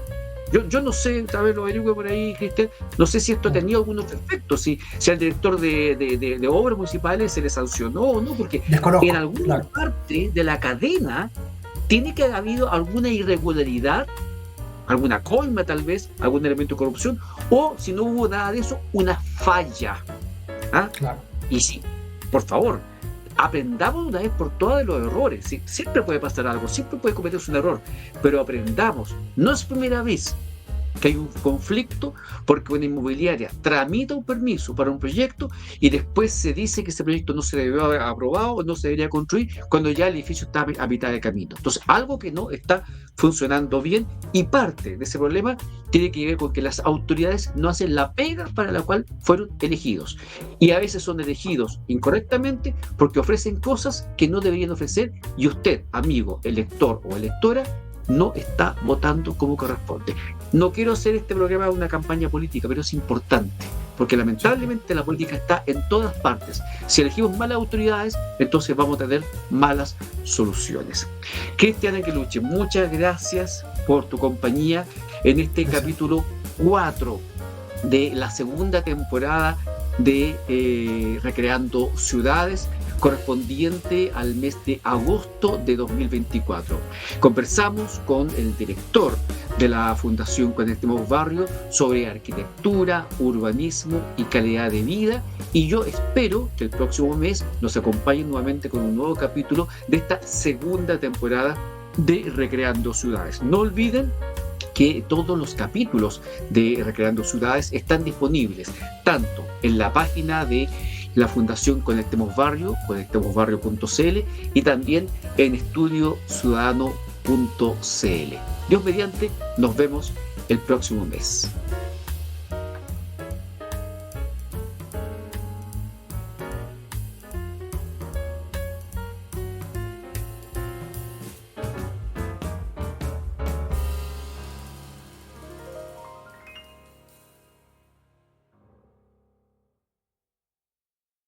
Yo no sé, tal vez lo averigüe por ahí, Cristian, no sé si esto ha tenido algunos efectos, si al director de obras municipales se le sancionó o no, porque en Desconozco, alguna claro. parte de la cadena tiene que haber habido alguna irregularidad, alguna coima tal vez, algún elemento de corrupción, o si no hubo nada de eso, una falla. ¿Ah? Claro. Y sí, por favor, aprendamos una vez por todas de los errores. ¿Sí? Siempre puede pasar algo, siempre puede cometerse un error, pero aprendamos. No es primera vez que hay un conflicto porque una inmobiliaria tramita un permiso para un proyecto y después se dice que ese proyecto no se debió haber aprobado o no se debería construir cuando ya el edificio está a mitad de camino. Entonces, algo que no está funcionando bien y parte de ese problema tiene que ver con que las autoridades no hacen la pega para la cual fueron elegidos. Y a veces son elegidos incorrectamente porque ofrecen cosas que no deberían ofrecer y usted, amigo, elector o electora, no está votando como corresponde. No quiero hacer este programa una campaña política, pero es importante, porque lamentablemente la política está en todas partes. Si elegimos malas autoridades, entonces vamos a tener malas soluciones. Cristian Aguiluche, muchas gracias por tu compañía en este Gracias. capítulo 4 de la segunda temporada de Recreando Ciudades, correspondiente al mes de agosto de 2024. Conversamos con el director de la Fundación Conectemos Barrio sobre arquitectura, urbanismo y calidad de vida, y yo espero que el próximo mes nos acompañen nuevamente con un nuevo capítulo de esta segunda temporada de Recreando Ciudades. No olviden que todos los capítulos de Recreando Ciudades están disponibles tanto en la página de la Fundación Conectemos Barrio, conectemosbarrio.cl, y también en estudiociudadano.cl. Dios mediante, nos vemos el próximo mes.